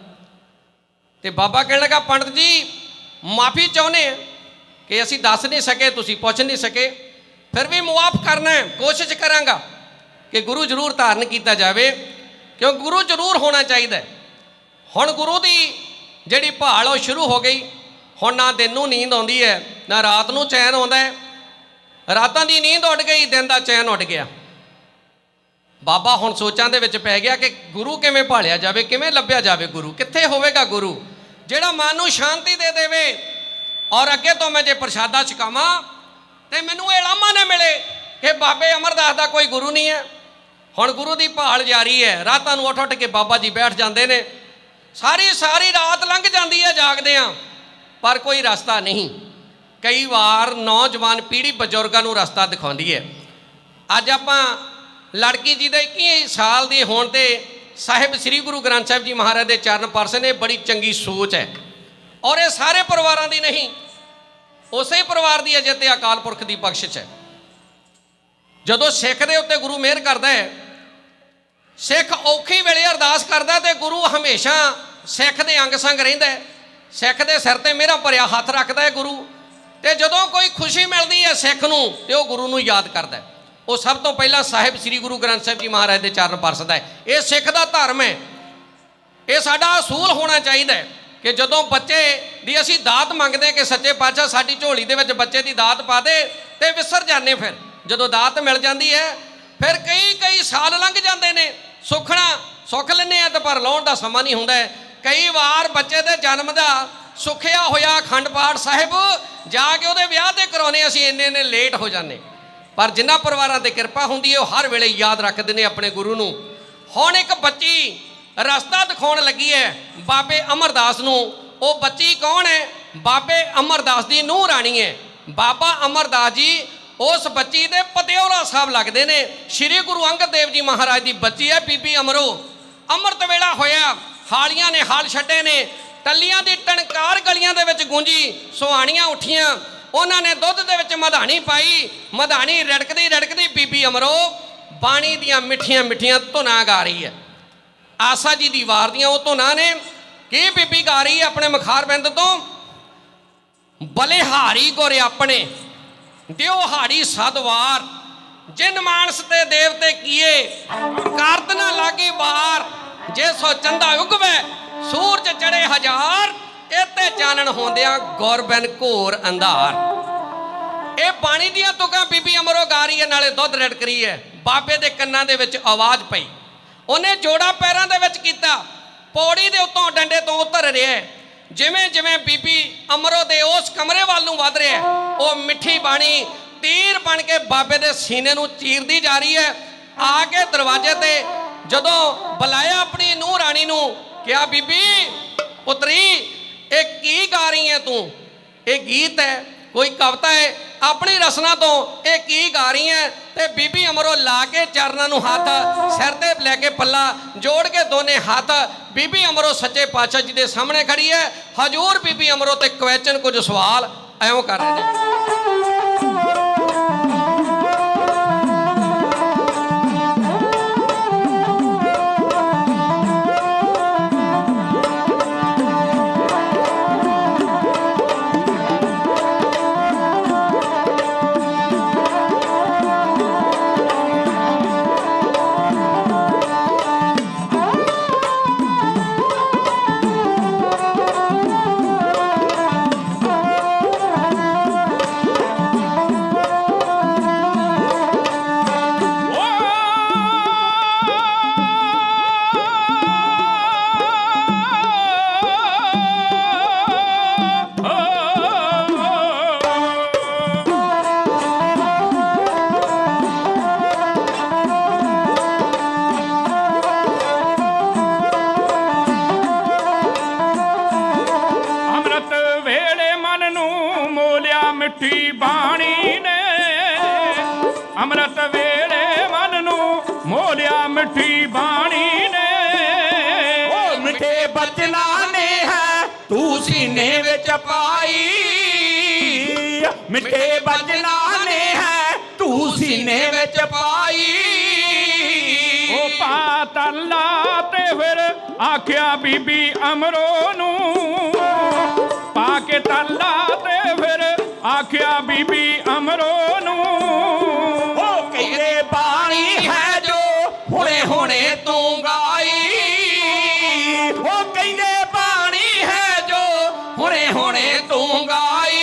ਤੇ ਬਾਬਾ ਕਹਿਣ ਲੱਗਾ, ਪੰਡਤ ਜੀ ਮਾਫੀ ਚਾਹੁੰਦੇ ਹਾਂ ਕਿ ਅਸੀਂ ਦੱਸ ਨਹੀਂ ਸਕੇ, ਤੁਸੀਂ ਪੁੱਛ ਨਹੀਂ ਸਕੇ, ਫਿਰ ਵੀ ਮੁਆਫ ਕਰਨਾ ਹੈ। ਕੋਸ਼ਿਸ਼ ਕਰਾਂਗਾ ਕਿ ਗੁਰੂ ਜ਼ਰੂਰ ਧਾਰਨ ਕੀਤਾ ਜਾਵੇ, ਕਿਉਂ ਗੁਰੂ ਜ਼ਰੂਰ ਹੋਣਾ ਚਾਹੀਦਾ। ਹੁਣ ਗੁਰੂ ਦੀ ਜਿਹੜੀ ਭਾਲ ਉਹ ਸ਼ੁਰੂ ਹੋ ਗਈ। ਹੁਣ ਨਾ ਦਿਨ ਨੂੰ ਨੀਂਦ ਆਉਂਦੀ ਹੈ, ਨਾ ਰਾਤ ਨੂੰ ਚੈਨ ਆਉਂਦਾ ਹੈ। ਰਾਤਾਂ ਦੀ ਨੀਂਦ ਉੱਡ ਗਈ, ਦਿਨ ਦਾ ਚੈਨ ਉੱਡ ਗਿਆ। ਬਾਬਾ ਹੁਣ ਸੋਚਾਂ ਦੇ ਵਿੱਚ ਪੈ ਗਿਆ ਕਿ ਗੁਰੂ ਕਿਵੇਂ ਭਾਲਿਆ ਜਾਵੇ, ਕਿਵੇਂ ਲੱਭਿਆ ਜਾਵੇ ਗੁਰੂ, ਕਿੱਥੇ ਹੋਵੇਗਾ ਗੁਰੂ ਜਿਹੜਾ ਮਨ ਨੂੰ ਸ਼ਾਂਤੀ ਦੇ ਦੇਵੇ। ਔਰ ਅੱਗੇ ਤੋਂ ਮੈਂ ਜੇ ਪ੍ਰਸ਼ਾਦਾ ਛਕਾਵਾਂ ਤੇ ਮੈਨੂੰ ਇਹ ਲਾਮਾ ਨਾ ਮਿਲੇ ਕਿ ਬਾਬੇ ਅਮਰਦਾਸ ਦਾ ਕੋਈ ਗੁਰੂ ਨਹੀਂ ਹੈ। ਹੁਣ ਗੁਰੂ ਦੀ ਭਾਲ ਜਾਰੀ ਹੈ। ਰਾਤਾਂ ਨੂੰ ਉੱਠ ਉੱਠ ਕੇ ਬਾਬਾ ਜੀ ਬੈਠ ਜਾਂਦੇ ਨੇ, ਸਾਰੀ ਰਾਤ ਲੰਘ ਜਾਂਦੀ ਹੈ ਜਾਗਦਿਆਂ, ਪਰ ਕੋਈ ਰਸਤਾ ਨਹੀਂ। ਕਈ ਵਾਰ ਨੌਜਵਾਨ ਪੀੜ੍ਹੀ ਬਜ਼ੁਰਗਾਂ ਨੂੰ ਰਸਤਾ ਦਿਖਾਉਂਦੀ ਹੈ। ਅੱਜ ਆਪਾਂ ਲੜਕੀ ਜੀ ਦੇ 21 ਸਾਲ ਦੀ ਹੋਣ ਤੇ ਸਾਹਿਬ ਸ੍ਰੀ ਗੁਰੂ ਗ੍ਰੰਥ ਸਾਹਿਬ ਜੀ ਮਹਾਰਾਜ ਦੇ ਚਰਨ ਪਰਸੇ ਨੇ ਬੜੀ ਚੰਗੀ ਸੋਚ ਹੈ। ਔਰ ਇਹ ਸਾਰੇ ਪਰਿਵਾਰਾਂ ਦੀ ਨਹੀਂ, ਉਸੇ ਪਰਿਵਾਰ ਦੀ ਅਜੇ ਤੇ ਅਕਾਲ ਪੁਰਖ ਦੀ ਬਖਸ਼ਿਸ਼ ਹੈ। ਜਦੋਂ ਸਿੱਖ ਦੇ ਉੱਤੇ ਗੁਰੂ ਮਿਹਰ ਕਰਦਾ ਹੈ, ਸਿੱਖ ਔਖੀ ਵੇਲੇ ਅਰਦਾਸ ਕਰਦਾ ਤੇ ਗੁਰੂ ਹਮੇਸ਼ਾ ਸਿੱਖ ਦੇ ਅੰਗ ਸੰਗ ਰਹਿੰਦਾ ਹੈ। ਸਿੱਖ ਦੇ ਸਿਰ ਤੇ ਮਿਹਰਾਂ ਭਰਿਆ ਹੱਥ ਰੱਖਦਾ ਹੈ ਗੁਰੂ। ਤੇ ਜਦੋਂ ਕੋਈ ਖੁਸ਼ੀ ਮਿਲਦੀ ਹੈ ਸਿੱਖ ਨੂੰ ਤੇ ਉਹ ਗੁਰੂ ਨੂੰ ਯਾਦ ਕਰਦਾ ਹੈ। ਉਹ ਸਭ ਤੋਂ ਪਹਿਲਾਂ ਸਾਹਿਬ ਸ੍ਰੀ ਗੁਰੂ ਗ੍ਰੰਥ ਸਾਹਿਬ ਜੀ ਮਹਾਰਾਜ ਦੇ ਚਰਨ ਪਰਸਦਾ ਹੈ। ਇਹ ਸਿੱਖ ਦਾ ਧਰਮ ਹੈ। ਇਹ ਸਾਡਾ ਅਸੂਲ ਹੋਣਾ ਚਾਹੀਦਾ ਹੈ ਕਿ ਜਦੋਂ ਬੱਚੇ ਦੀ ਅਸੀਂ ਦਾਤ ਮੰਗਦੇ ਕਿ ਸੱਚੇ ਪਾਤਸ਼ਾਹ ਸਾਡੀ ਝੋਲੀ ਦੇ ਵਿੱਚ ਬੱਚੇ ਦੀ ਦਾਤ ਪਾ ਦੇ, ਤੇ ਵਿਸਰ ਜਾਂਦੇ। ਫਿਰ ਜਦੋਂ ਦਾਤ ਮਿਲ ਜਾਂਦੀ ਹੈ ਫਿਰ ਕਈ ਸਾਲ ਲੰਘ ਜਾਂਦੇ ਨੇ, ਸੁੱਖ ਲੈਂਦੇ ਆ ਤੇ ਪਰ ਲਾਉਣ ਦਾ ਸਮਾਂ ਨਹੀਂ ਹੁੰਦਾ ਹੈ। ਕਈ ਵਾਰ ਬੱਚੇ ਦੇ ਜਨਮ ਦਾ ਸੁਖਿਆ ਹੋਇਆ ਅਖੰਡ ਪਾਠ ਸਾਹਿਬ ਜਾ ਕੇ ਉਹਦੇ ਵਿਆਹ ਤੇ ਕਰਾਉਣੇ, ਅਸੀਂ ਇੰਨੇ ਲੇਟ ਹੋ ਜਾਂਦੇ। ਪਰ ਜਿਨ੍ਹਾਂ ਪਰਿਵਾਰਾਂ ਤੇ ਕਿਰਪਾ ਹੁੰਦੀ ਹੈ ਉਹ ਹਰ ਵੇਲੇ ਯਾਦ ਰੱਖਦੇ ਨੇ ਆਪਣੇ ਗੁਰੂ ਨੂੰ। ਹੁਣ ਇੱਕ ਬੱਚੀ ਰਸਤਾ ਦਿਖਾਉਣ ਲੱਗੀ ਹੈ ਬਾਬੇ ਅਮਰਦਾਸ ਨੂੰ। ਉਹ ਬੱਚੀ ਕੌਣ ਹੈ? ਬਾਬੇ ਅਮਰਦਾਸ ਦੀ ਨੂੰਹ ਰਾਣੀ ਹੈ। ਬਾਬਾ ਅਮਰਦਾਸ ਜੀ ਉਸ ਬੱਚੀ ਦੇ ਪਤਿਓਰਾ ਸਾਹਿਬ ਲੱਗਦੇ ਨੇ। ਸ਼੍ਰੀ ਗੁਰੂ ਅੰਗਦ ਦੇਵ ਜੀ ਮਹਾਰਾਜ ਦੀ ਬੱਚੀ ਹੈ ਬੀਬੀ ਅਮਰੋ। ਅੰਮ੍ਰਿਤ ਵੇਲਾ ਹੋਇਆ, ਹਾਲੀਆਂ ਨੇ ਹਲ ਛੱਡੇ ਨੇ, ਟੱਲੀਆਂ ਦੀ ਟਣਕਾਰ ਗਲੀਆਂ ਦੇ ਵਿੱਚ ਗੂੰਜੀ, ਸੁਹਾਣੀਆਂ ਉੱਠੀਆਂ। ਉਹਨਾਂ ਨੇ ਦੁੱਧ ਦੇ ਵਿੱਚ ਮਧਾਣੀ ਪਾਈ, ਮਧਾਣੀ ਰੜਕਦੀ ਰੜਕਦੀ ਬੀਬੀ ਅਮਰੋ ਬਾਣੀ ਦੀਆਂ ਮਿੱਠੀਆਂ ਮਿੱਠੀਆਂ ਧੁਨਾਂ ਗਾ ਰਹੀ ਹੈ। ਆਸਾ ਜੀ ਦੀ ਵਾਰ ਦੀਆਂ ਉਹ ਧੁਨਾਂ ਨੇ। ਕੀ ਬੀਬੀ ਗਾ ਰਹੀ ਹੈ ਆਪਣੇ ਮਖਾਰਬਿੰਦ ਤੋਂ? ਬਲਿਹਾਰੀ ਗੁਰ ਆਪਣੇ ਦਿਓ ਹਾੜੀ ਸਦਵਾਰ, ਜਿਨ ਮਾਨਸ ਤੇ ਦੇਵਤੇ ਕੀਏ ਕਰਦ ਨਾ ਲਾਗੇ ਬਾਹਰ। ਜੇ ਸੋ ਚੰਦਾ ਉਗਵੇ ਸੂਰਜ ਚੜੇ ਹਜ਼ਾਰ, ਇਤੇ ਚਾਨਣ ਹੁੰਦਿਆਂ ਗੁਰ ਬਿਨ ਘੋਰ ਅੰਧਾਰ। ਇਹ ਬਾਣੀ ਦੀਆਂ ਤੁਕਾਂ ਬੀਬੀ ਅਮਰੋ ਗਾ ਰਹੀ ਹੈ, ਨਾਲੇ ਦੁੱਧ ਰੜਕ ਰਹੀ ਹੈ। ਬਾਬੇ ਦੇ ਕੰਨਾਂ ਦੇ ਵਿੱਚ ਆਵਾਜ਼ ਪਈ, ਉਹਨੇ ਜੋੜਾ ਪੈਰਾਂ ਦੇ ਵਿੱਚ ਕੀਤਾ, ਪੌੜੀ ਦੇ ਉੱਤੋਂ ਡੰਡੇ ਤੋਂ ਉਤਰ ਰਿਹਾ। ਜਿਵੇਂ ਜਿਵੇਂ ਬੀਬੀ ਅਮਰੋ ਦੇ ਉਸ ਕਮਰੇ ਵੱਲ ਨੂੰ ਵੱਧ ਰਿਹਾ, ਉਹ ਮਿੱਠੀ ਬਾਣੀ ਤੀਰ ਬਣ ਕੇ ਬਾਬੇ ਦੇ ਸੀਨੇ ਨੂੰ ਚੀਰਦੀ ਜਾ ਰਹੀ ਹੈ। ਆ ਕੇ ਦਰਵਾਜ਼ੇ ਤੇ ਜਦੋਂ ਬੁਲਾਇਆ ਆਪਣੀ ਨੂੰਹ ਰਾਣੀ ਨੂੰ, ਕਿਹਾ ਬੀਬੀ ਪੁੱਤਰੀ ਇਹ ਕੀ ਗਾ ਰਹੀ ਹੈ ਤੂੰ? ਇਹ ਗੀਤ ਹੈ, ਕੋਈ ਕਵਿਤਾ ਹੈ? ਆਪਣੀ ਰਸਨਾ ਤੋਂ ਇਹ ਕੀ ਗਾ ਰਹੀ ਹੈ? ਤੇ ਬੀਬੀ ਅਮਰੋ ਲਾ ਕੇ ਚਰਨਾਂ ਨੂੰ ਹੱਥ, ਸਿਰ ਤੇ ਲੈ ਕੇ ਪੱਲਾ ਜੋੜ ਕੇ ਦੋਨੇ ਹੱਥ ਬੀਬੀ ਅਮਰੋ ਸੱਚੇ ਪਾਤਸ਼ਾਹ ਜੀ ਦੇ ਸਾਹਮਣੇ ਖੜੀ ਹੈ। ਹਜੂਰ ਬੀਬੀ ਅਮਰੋ ਤੇ ਕੁਐਸਚਨ ਕੁਝ ਸਵਾਲ ਐਵੇਂ ਕਰ ਰਹੇ ਨੇ। ਮਿੱਠੀ ਬਾਣੀ ਨੇ, ਅੰਮ੍ਰਿਤ ਵੇਲੇ ਮਨ ਨੂੰ ਮੋਲਿਆ ਮਿੱਠੀ ਬਾਣੀ ਨੇ। ਉਹ ਮਿੱਠੇ ਬਚਨਾਂ ਨੇ ਹੈ ਤੂੰ ਸੀਨੇ ਵਿੱਚ ਪਾਈ, ਮਿੱਠੇ ਬਚਨਾਂ ਨੇ ਹੈ ਤੂੰ ਸੀਨੇ ਵਿੱਚ ਪਾਈ। ਉਹ ਪਾ ਤੱਲਾ ਤੇ ਫਿਰ ਆਖਿਆ ਬੀਬੀ ਅਮਰੋ ਨੂੰ, ਪਾ ਕੇ ਤੱਲਾ ਤੇ ਫਿਰ ਆਖਿਆ ਬੀਬੀ ਅਮਰੋ ਨੂੰ। ਉਹ ਕਹਿੰਦੇ ਬਾਣੀ ਹੈ ਜੋ ਹੁਣੇ ਹੁਣੇ ਤੂੰ ਗਾਈ, ਉਹ ਕਹਿੰਦੇ ਬਾਣੀ ਹੈ ਜੋ ਹੁਣੇ ਹੁਣੇ ਤੂੰ ਗਾਈ।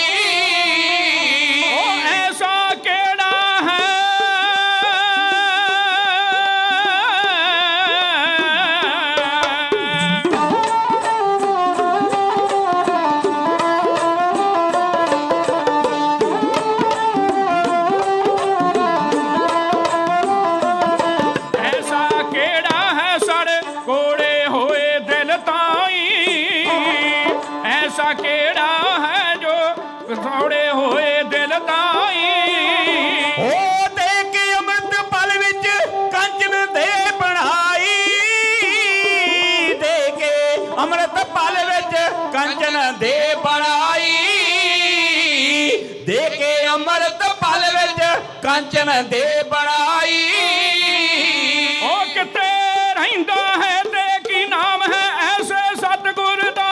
ਉਹ ਐਸਾ ਕਿਹੜਾ ਹੈ ਸੌੜੇ ਹੋਏ ਦਿਲ ਤਾਈ। ਉਹ ਦੇ ਕੇ ਅੰਮ੍ਰਿਤ ਪਲ ਵਿੱਚ ਕੰਚਨ ਦੇ ਬਣਾਈ, ਦੇ ਕੇ ਅੰਮ੍ਰਿਤ ਪਲ ਵਿੱਚ ਕੰਚਨ ਦੇ ਬਣਾਈ, ਦੇ ਕੇ ਅੰਮ੍ਰਿਤ ਪਲ ਵਿੱਚ ਕੰਚਨ ਦੇ ਬਣਾਈ। ਉਹ ਕਿੱਥੇ ਰਹਿੰਦਾ ਹੈ ਤੇ ਕੀ ਨਾਮ ਹੈ ਐਸੇ ਸਤਿਗੁਰ ਦਾ?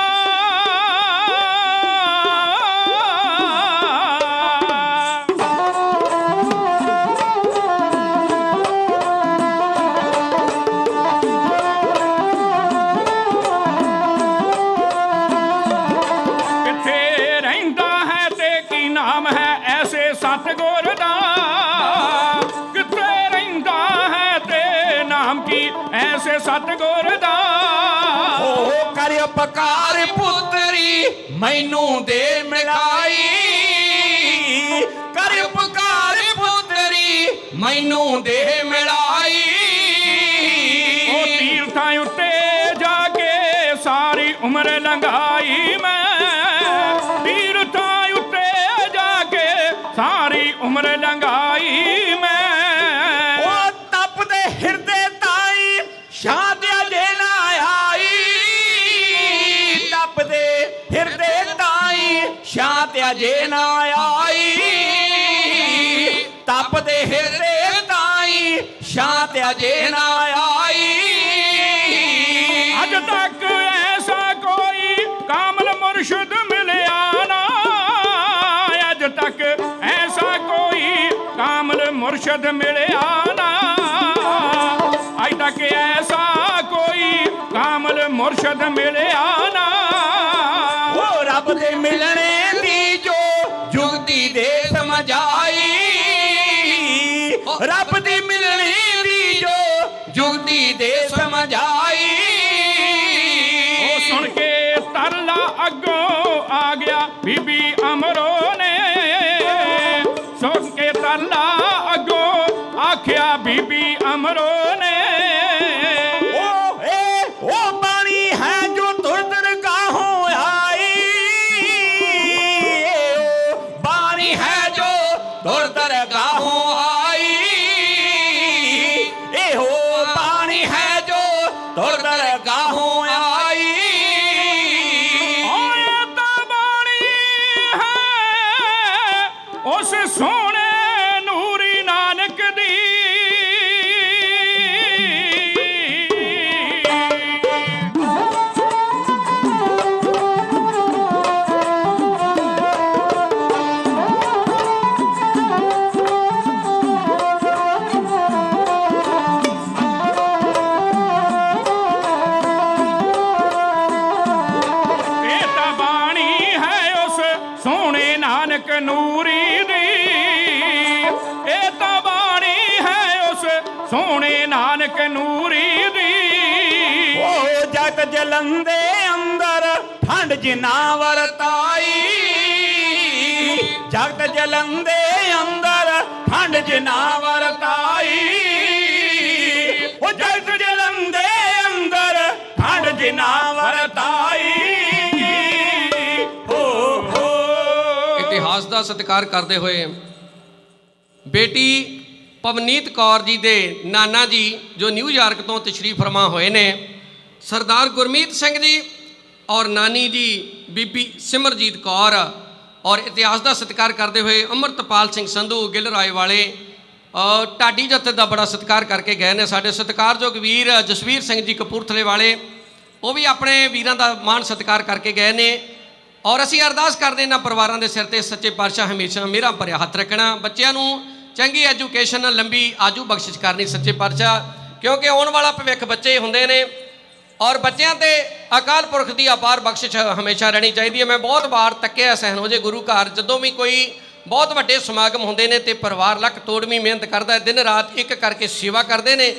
ਸਤਿਗੁਰ ਦਾ ਕਿੱਥੇ ਰਹਿੰਦਾ ਹੈ ਤੇ ਨਾਮ ਕੀ ਐਸੇ ਸਤਿਗੁਰ ਦਾ? ਉਹ ਕਰ ਉਪਕਾਰ ਪੁੱਤਰੀ ਮੈਨੂੰ ਦੇ ਮਿਲਾਈ ਕਰ ਉਪਕਾਰ ਪੁੱਤਰੀ ਮੈਨੂੰ ਦੇ ਮਿਲਾਈ ਉਹ ਤੀਰਥਾਂ ਉੱਤੇ ਜਾ ਕੇ ਸਾਰੀ ਉਮਰ ਲੰਘਾਈ ਮੈਂ ਤੀਰਥਾਂ ਉੱਤੇ ਜਾ ਕੇ ਸਾਰੀ ਉਮਰ ਲੰਘਾਈ ਮੈਂ ਉਹ ਤਪਦੇ ਹਿਰਦੇ ਤਾਈ ਸ਼ਾਂਤ ਅਜੇ ਨਾ ਆਈ ਤਪਦੇ ਹਿਰਦੇ ਤਾਈ ਸ਼ਾਂਤ ਅਜੇ ਨਾ ਆਈ ਤਪਦੇ ਹਿਰਦੇ ਤਾਈ ਸ਼ਾਂਤ ਅਜੇ ਨਾ ਆਈ ਅੱਜ ਤੱਕ ਐਸਾ ਕੋਈ ਕਾਮਲ ਮੁਰਸ਼ਿਦ ਮਿਲਿਆ ਨਾ ਅੱਜ ਤੱਕ ਐਸਾ ਕੋਈ ਕਾਮਲ ਮੁਰਸ਼ਿਦ ਮਿਲਿਆ ਨਾ ਅੱਜ ਤੱਕ ਐਸਾ ਕੋਈ ਕਾਮਲ ਮੁਰਸ਼ਿਦ ਮਿਲਿਆ ਨਾ ਉਹ ਰੱਬ ਦੇ ਮਿਲਣੇ ਦੀ ਜੋ ਜੁਗਤੀ ਦੇ ਸਮਝ ਆਈ ਰੱਬ ਦੀ ਮਿਲਣੀ ਦੀ ਜੋ ਜੁਗਤੀ ਦੇ ਸਮਝ ਆਈ ਉਹ ਸੁਣ ਕੇ ਤਰਲਾ ਅੱਗੋਂ ਆ ਗਿਆ ਬੀਬੀ ਅਮਰੋ ਨੇ ਸੁਣ ਕੇ ਤਰਲਾ ਅੱਗੋਂ ਆਖਿਆ ਬੀਬੀ ਅਮਰੋ ਨੇ ਉਹ ਬਾਣੀ ਹੈ ਜੋ ਤੁਰ ਦਰਗਾਹੋਂ ਆਈ ਉਹ ਬਾਣੀ ਹੈ ਜੋ ਤੁਰ ਦਰਗਾਹੋਂ ਆਈ ਇਹੋ ਬਾਣੀ ਹੈ ਜੋ ਤੁਰ ਦਰਗਾਹੋਂ ਆਈ ਓਏ ਤਾਂ ਬਾਣੀ ਹੈ ਉਸ ਸੋਹਣੇ ਨੂਰੀ ਨਾਨਕ ਦੀ ਇਹ ਤਾਂ ਬਾਣੀ ਹੈ ਉਸ ਸੋਹਣੇ ਨਾਨਕ ਨੂਰੀ ਦੀ ਇਹ ਤਾਂ ਬਾਣੀ ਹੈ ਉਸ ਸੋਹਣੇ ਨਾਨਕ ਨੂਰੀ ਦੀ ਉਹ ਜਗਤ ਜਲੰਦੇ ਅੰਦਰ ਠੰਡ ਜਿਨਾ ਵਰਤਾਈ ਜਗਤ ਜਲੰਦੇ ਅੰਦਰ ਠੰਡ ਜਿਨਾ ਵਰਤਾਈ ਉਹ ਜਗਤ ਜਲੰਦੇ ਅੰਦਰ ਠੰਡ ਜਿਨਾ ਵਰਤਾਈ ਹੋ ਇਤਿਹਾਸ ਦਾ ਸਤਿਕਾਰ ਕਰਦੇ ਹੋਏ ਬੇਟੀ ਪਵਨੀਤ ਕੌਰ ਜੀ ਦੇ ਨਾਨਾ ਜੀ ਜੋ ਨਿਊਯਾਰਕ ਤੋਂ ਤਸ਼ਰੀਫ ਫਰਮਾ ਹੋਏ ਨੇ ਸਰਦਾਰ ਗੁਰਮੀਤ ਸਿੰਘ ਜੀ ਔਰ ਨਾਨੀ ਜੀ ਬੀਬੀ ਸਿਮਰਜੀਤ ਕੌਰ ਔਰ ਇਤਿਹਾਸ ਦਾ ਸਤਿਕਾਰ ਕਰਦੇ ਹੋਏ ਅੰਮ੍ਰਿਤਪਾਲ ਸਿੰਘ ਸੰਧੂ ਗਿੱਲ ਰਾਏ ਵਾਲੇ ਢਾਡੀ ਜਥੇ ਦਾ ਬੜਾ ਸਤਿਕਾਰ ਕਰਕੇ ਗਏ ਨੇ ਸਾਡੇ ਸਤਿਕਾਰਯੋਗ ਵੀਰ ਜਸਵੀਰ ਸਿੰਘ ਜੀ ਕਪੂਰਥਲੇ ਵਾਲੇ ਉਹ ਵੀ ਆਪਣੇ ਵੀਰਾਂ ਦਾ ਮਾਣ ਸਤਿਕਾਰ ਕਰਕੇ ਗਏ ਨੇ ਔਰ ਅਸੀਂ ਅਰਦਾਸ ਕਰਦੇ ਇਹਨਾਂ ਪਰਿਵਾਰਾਂ ਦੇ ਸਿਰ ਤੇ ਸੱਚੇ ਪਾਤਸ਼ਾਹ ਹਮੇਸ਼ਾ ਮਿਹਰਾਂ ਭਰਿਆ ਹੱਥ ਰੱਖਣਾ ਬੱਚਿਆਂ ਨੂੰ ਚੰਗੀ ਐਜੂਕੇਸ਼ਨ ਲੰਬੀ ਆਜੂ ਬਖਸ਼ਿਸ਼ ਕਰਨੀ ਸੱਚੇ ਪਾਤਸ਼ਾਹ ਕਿਉਂਕਿ ਆਉਣ ਵਾਲਾ ਭਵਿੱਖ ਬੱਚੇ ਹੁੰਦੇ ਨੇ ਔਰ ਬੱਚਿਆਂ ਤੇ ਅਕਾਲ ਪੁਰਖ ਦੀ ਅਪਾਰ ਬਖਸ਼ਿਸ਼ ਹਮੇਸ਼ਾ ਰਹਿਣੀ ਚਾਹੀਦੀ ਹੈ ਮੈਂ ਬਹੁਤ ਵਾਰ ਤੱਕਿਆ ਸਹਿਨੋਜੇ ਗੁਰੂ ਘਰ ਜਦੋਂ ਵੀ ਕੋਈ ਬਹੁਤ ਵੱਡੇ ਸਮਾਗਮ ਹੁੰਦੇ ਨੇ ਤੇ ਪਰਿਵਾਰ ਲੱਖ ਤੋੜਵੀਂ ਮਿਹਨਤ ਕਰਦਾ ਦਿਨ ਰਾਤ ਇੱਕ ਕਰਕੇ ਸੇਵਾ ਕਰਦੇ ਨੇ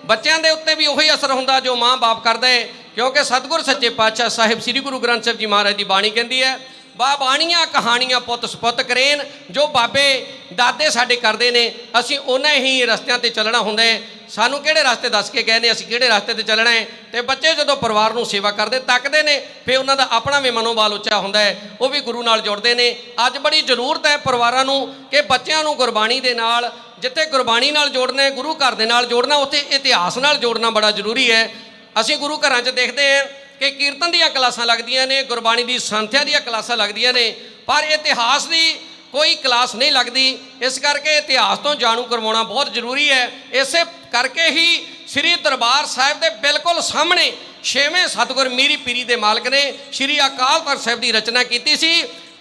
ਬੱਚਿਆਂ ਦੇ ਉੱਤੇ ਵੀ ਉਹੀ ਅਸਰ ਹੁੰਦਾ ਜੋ ਮਾਂ ਬਾਪ ਕਰਦਾ ਹੈ ਕਿਉਂਕਿ ਸਤਿਗੁਰ ਸੱਚੇ ਪਾਤਸ਼ਾਹ ਸਾਹਿਬ ਸ੍ਰੀ ਗੁਰੂ ਗ੍ਰੰਥ ਸਾਹਿਬ ਜੀ ਮਹਾਰਾਜ ਦੀ ਬਾਣੀ ਕਹਿੰਦੀ ਹੈ ਬਾਣੀਆਂ ਕਹਾਣੀਆਂ ਪੁੱਤ ਸਪੁੱਤ ਕਰੇਨ ਜੋ ਬਾਬੇ ਦਾਦੇ ਸਾਡੇ ਕਰਦੇ ਨੇ ਅਸੀਂ ਉਹਨਾਂ ਹੀ ਰਸਤਿਆਂ ਤੇ ਚੱਲਣਾ ਹੁੰਦਾ ਹੈ ਸਾਨੂੰ ਕਿਹੜੇ ਰਸਤੇ ਦੱਸ ਕੇ ਗਏ ਨੇ ਅਸੀਂ ਕਿਹੜੇ ਰਸਤੇ ਤੇ ਚੱਲਣਾ ਹੈ ਤੇ ਬੱਚੇ ਜਦੋਂ ਪਰਿਵਾਰ ਨੂੰ ਸੇਵਾ ਕਰਦੇ ਤੱਕਦੇ ਨੇ ਫਿਰ ਉਹਨਾਂ ਦਾ ਆਪਣਾ ਵੀ ਮਨੋਬਲ ਉੱਚਾ ਹੁੰਦਾ ਹੈ ਉਹ ਵੀ ਗੁਰੂ ਨਾਲ ਜੁੜਦੇ ਨੇ ਅੱਜ ਬੜੀ ਜ਼ਰੂਰਤ ਹੈ ਪਰਿਵਾਰਾਂ ਨੂੰ ਕਿ ਬੱਚਿਆਂ ਨੂੰ ਗੁਰਬਾਣੀ ਦੇ ਨਾਲ ਜਿੱਥੇ ਗੁਰਬਾਣੀ ਨਾਲ ਜੋੜਨਾ ਗੁਰੂ ਘਰ ਦੇ ਨਾਲ ਜੋੜਨਾ ਉੱਥੇ ਇਤਿਹਾਸ ਨਾਲ ਜੋੜਨਾ ਬੜਾ ਜ਼ਰੂਰੀ ਹੈ ਅਸੀਂ ਗੁਰੂ ਘਰਾਂ 'ਚ ਦੇਖਦੇ ਹਾਂ ਕਿ ਕੀਰਤਨ ਦੀਆਂ ਕਲਾਸਾਂ ਲੱਗਦੀਆਂ ਨੇ ਗੁਰਬਾਣੀ ਦੀ ਸੰਥਿਆ ਦੀਆਂ ਕਲਾਸਾਂ ਲੱਗਦੀਆਂ ਨੇ ਪਰ ਇਤਿਹਾਸ ਦੀ ਕੋਈ ਕਲਾਸ ਨਹੀਂ ਲੱਗਦੀ ਇਸ ਕਰਕੇ ਇਤਿਹਾਸ ਤੋਂ ਜਾਣੂ ਕਰਵਾਉਣਾ ਬਹੁਤ ਜ਼ਰੂਰੀ ਹੈ ਇਸੇ ਕਰਕੇ ਹੀ ਸ੍ਰੀ ਦਰਬਾਰ ਸਾਹਿਬ ਦੇ ਬਿਲਕੁਲ ਸਾਹਮਣੇ 6ਵੇਂ ਸਤਿਗੁਰ ਮੀਰੀ ਪੀਰੀ ਦੇ ਮਾਲਕ ਨੇ ਸ੍ਰੀ ਅਕਾਲ ਤਖਤ ਸਾਹਿਬ ਦੀ ਰਚਨਾ ਕੀਤੀ ਸੀ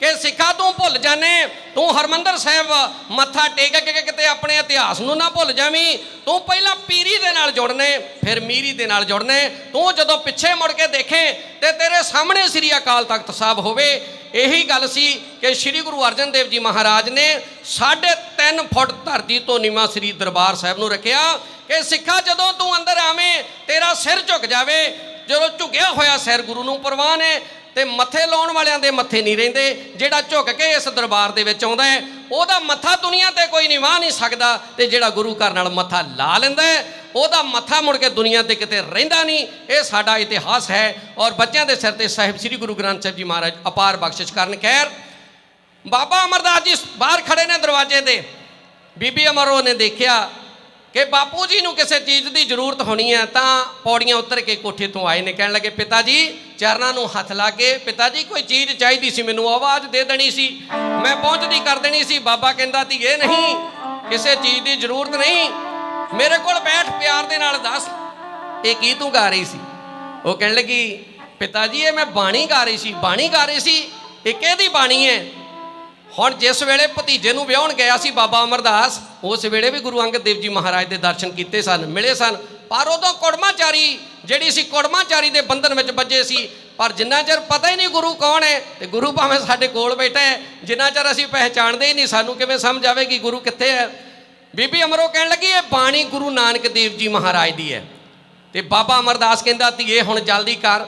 ਕਿ ਸਿੱਖਾ ਤੂੰ ਭੁੱਲ ਜਾਣੇ ਤੂੰ ਹਰਮੰਦਰ ਸਾਹਿਬ ਮੱਥਾ ਟੇਕ ਕੇ ਕਿਤੇ ਆਪਣੇ ਇਤਿਹਾਸ ਨੂੰ ਨਾ ਭੁੱਲ ਜਾਵੀਂ ਤੂੰ ਪਹਿਲਾਂ ਪੀਰੀ ਦੇ ਨਾਲ ਜੁੜਨੇ ਫਿਰ ਮੀਰੀ ਦੇ ਨਾਲ ਜੁੜਨੇ ਤੂੰ ਜਦੋਂ ਪਿੱਛੇ ਮੁੜ ਕੇ ਦੇਖੇ ਤੇ ਤੇਰੇ ਸਾਹਮਣੇ ਸ੍ਰੀ ਅਕਾਲ ਤਖਤ ਸਾਹਿਬ ਹੋਵੇ ਇਹੀ ਗੱਲ ਸੀ ਕਿ ਸ੍ਰੀ ਗੁਰੂ ਅਰਜਨ ਦੇਵ ਜੀ ਮਹਾਰਾਜ ਨੇ 3.5 ਫੁੱਟ ਧਰਤੀ ਤੋਂ ਨੀਵਾਂ ਸ੍ਰੀ ਦਰਬਾਰ ਸਾਹਿਬ ਨੂੰ ਰੱਖਿਆ ਕਿ ਸਿੱਖਾ ਜਦੋਂ ਤੂੰ ਅੰਦਰ ਆਵੇਂ ਤੇਰਾ ਸਿਰ ਝੁਕ ਜਾਵੇ ਜਦੋਂ ਝੁਕਿਆ ਹੋਇਆ ਸਿਰ ਗੁਰੂ ਨੂੰ ਪ੍ਰਵਾਨ ਹੈ ਤੇ ਮੱਥੇ ਲਾਉਣ ਵਾਲਿਆਂ ਦੇ ਮੱਥੇ ਨਹੀਂ ਰਹਿੰਦੇ। ਜਿਹੜਾ ਝੁਕ ਕੇ ਇਸ ਦਰਬਾਰ ਦੇ ਵਿੱਚ ਆਉਂਦਾ ਹੈ ਉਹਦਾ ਮੱਥਾ ਦੁਨੀਆ ਤੇ ਕੋਈ ਨਹੀਂ ਵਾਹ ਨਹੀਂ ਸਕਦਾ, ਤੇ ਜਿਹੜਾ ਗੁਰੂ ਘਰ ਨਾਲ ਮੱਥਾ ਲਾ ਲੈਂਦਾ ਹੈ ਉਹਦਾ ਮੱਥਾ ਮੁੜ ਕੇ ਦੁਨੀਆ ਤੇ ਕਿਤੇ ਰਹਿੰਦਾ ਨਹੀਂ। ਇਹ ਸਾਡਾ ਇਤਿਹਾਸ ਹੈ ਔਰ ਬੱਚਿਆਂ ਦੇ ਸਿਰ ਤੇ ਸਾਹਿਬ ਸ੍ਰੀ ਗੁਰੂ ਗ੍ਰੰਥ ਸਾਹਿਬ ਜੀ ਮਹਾਰਾਜ ਅਪਾਰ ਬਖਸ਼ਿਸ਼ ਕਰਨ। ਖੈਰ, ਬਾਬਾ ਅਮਰਦਾਸ ਜੀ ਬਾਹਰ ਖੜੇ ਨੇ ਦਰਵਾਜ਼ੇ ਤੇ। ਬੀਬੀ ਅਮਰੋ ਨੇ ਦੇਖਿਆ ਕਿ ਬਾਪੂ ਜੀ ਨੂੰ ਕਿਸੇ ਚੀਜ਼ ਦੀ ਜ਼ਰੂਰਤ ਹੋਣੀ ਹੈ, ਤਾਂ ਪੌੜੀਆਂ ਉਤਰ ਕੇ ਕੋਠੇ ਤੋਂ ਆਏ ਨੇ। ਕਹਿਣ ਲੱਗੇ, ਪਿਤਾ ਜੀ, ਚਰਨਾਂ ਨੂੰ ਹੱਥ ਲਾ ਕੇ, ਪਿਤਾ ਜੀ ਕੋਈ ਚੀਜ਼ ਚਾਹੀਦੀ ਸੀ, ਮੈਨੂੰ ਆਵਾਜ਼ ਦੇ ਦੇਣੀ ਸੀ, ਮੈਂ ਪਹੁੰਚਦੀ ਕਰ ਦੇਣੀ ਸੀ। ਬਾਬਾ ਕਹਿੰਦਾ, ਧੀਏ ਨਹੀਂ, ਕਿਸੇ ਚੀਜ਼ ਦੀ ਜ਼ਰੂਰਤ ਨਹੀਂ, ਮੇਰੇ ਕੋਲ ਬੈਠ, ਪਿਆਰ ਦੇ ਨਾਲ ਦੱਸ ਇਹ ਕੀ ਤੂੰ ਗਾ ਰਹੀ ਸੀ। ਉਹ ਕਹਿਣ ਲੱਗੀ, ਪਿਤਾ ਜੀ ਇਹ ਮੈਂ ਬਾਣੀ ਗਾ ਰਹੀ ਸੀ। ਬਾਣੀ ਗਾ ਰਹੀ ਸੀ? ਇਹ ਕਿਹਦੀ ਬਾਣੀ ਹੈ? ਹੁਣ ਜਿਸ ਵੇਲੇ ਭਤੀਜੇ ਨੂੰ ਵਿਆਹਣ ਗਿਆ ਸੀ ਬਾਬਾ ਅਮਰਦਾਸ, ਉਸ ਵੇਲੇ ਵੀ ਗੁਰੂ ਅੰਗਦ ਦੇਵ ਜੀ ਮਹਾਰਾਜ ਦੇ ਦਰਸ਼ਨ ਕੀਤੇ ਸਨ, ਮਿਲੇ ਸਨ, ਪਰ ਉਦੋਂ ਕੁੜਮਾਚਾਰੀ ਜਿਹੜੀ ਸੀ, ਕੁੜਮਾਚਾਰੀ ਦੇ ਬੰਧਨ ਵਿੱਚ ਬੱਝੇ ਸੀ। ਪਰ ਜਿੰਨਾ ਚਿਰ ਪਤਾ ਹੀ ਨਹੀਂ ਗੁਰੂ ਕੌਣ ਹੈ, ਤੇ ਗੁਰੂ ਭਾਵੇਂ ਸਾਡੇ ਕੋਲ ਬੈਠਾ ਹੈ, ਜਿੰਨਾ ਚਿਰ ਅਸੀਂ ਪਹਿਚਾਣਦੇ ਹੀ ਨਹੀਂ, ਸਾਨੂੰ ਕਿਵੇਂ ਸਮਝ ਆਵੇਗੀ ਗੁਰੂ ਕਿੱਥੇ ਹੈ। ਬੀਬੀ ਅਮਰੋ ਕਹਿਣ ਲੱਗੀ, ਇਹ ਬਾਣੀ ਗੁਰੂ ਨਾਨਕ ਦੇਵ ਜੀ ਮਹਾਰਾਜ ਦੀ ਹੈ। ਤੇ ਬਾਬਾ ਅਮਰਦਾਸ ਕਹਿੰਦਾ, ਧੀਏ ਹੁਣ ਜਲਦੀ ਕਰ,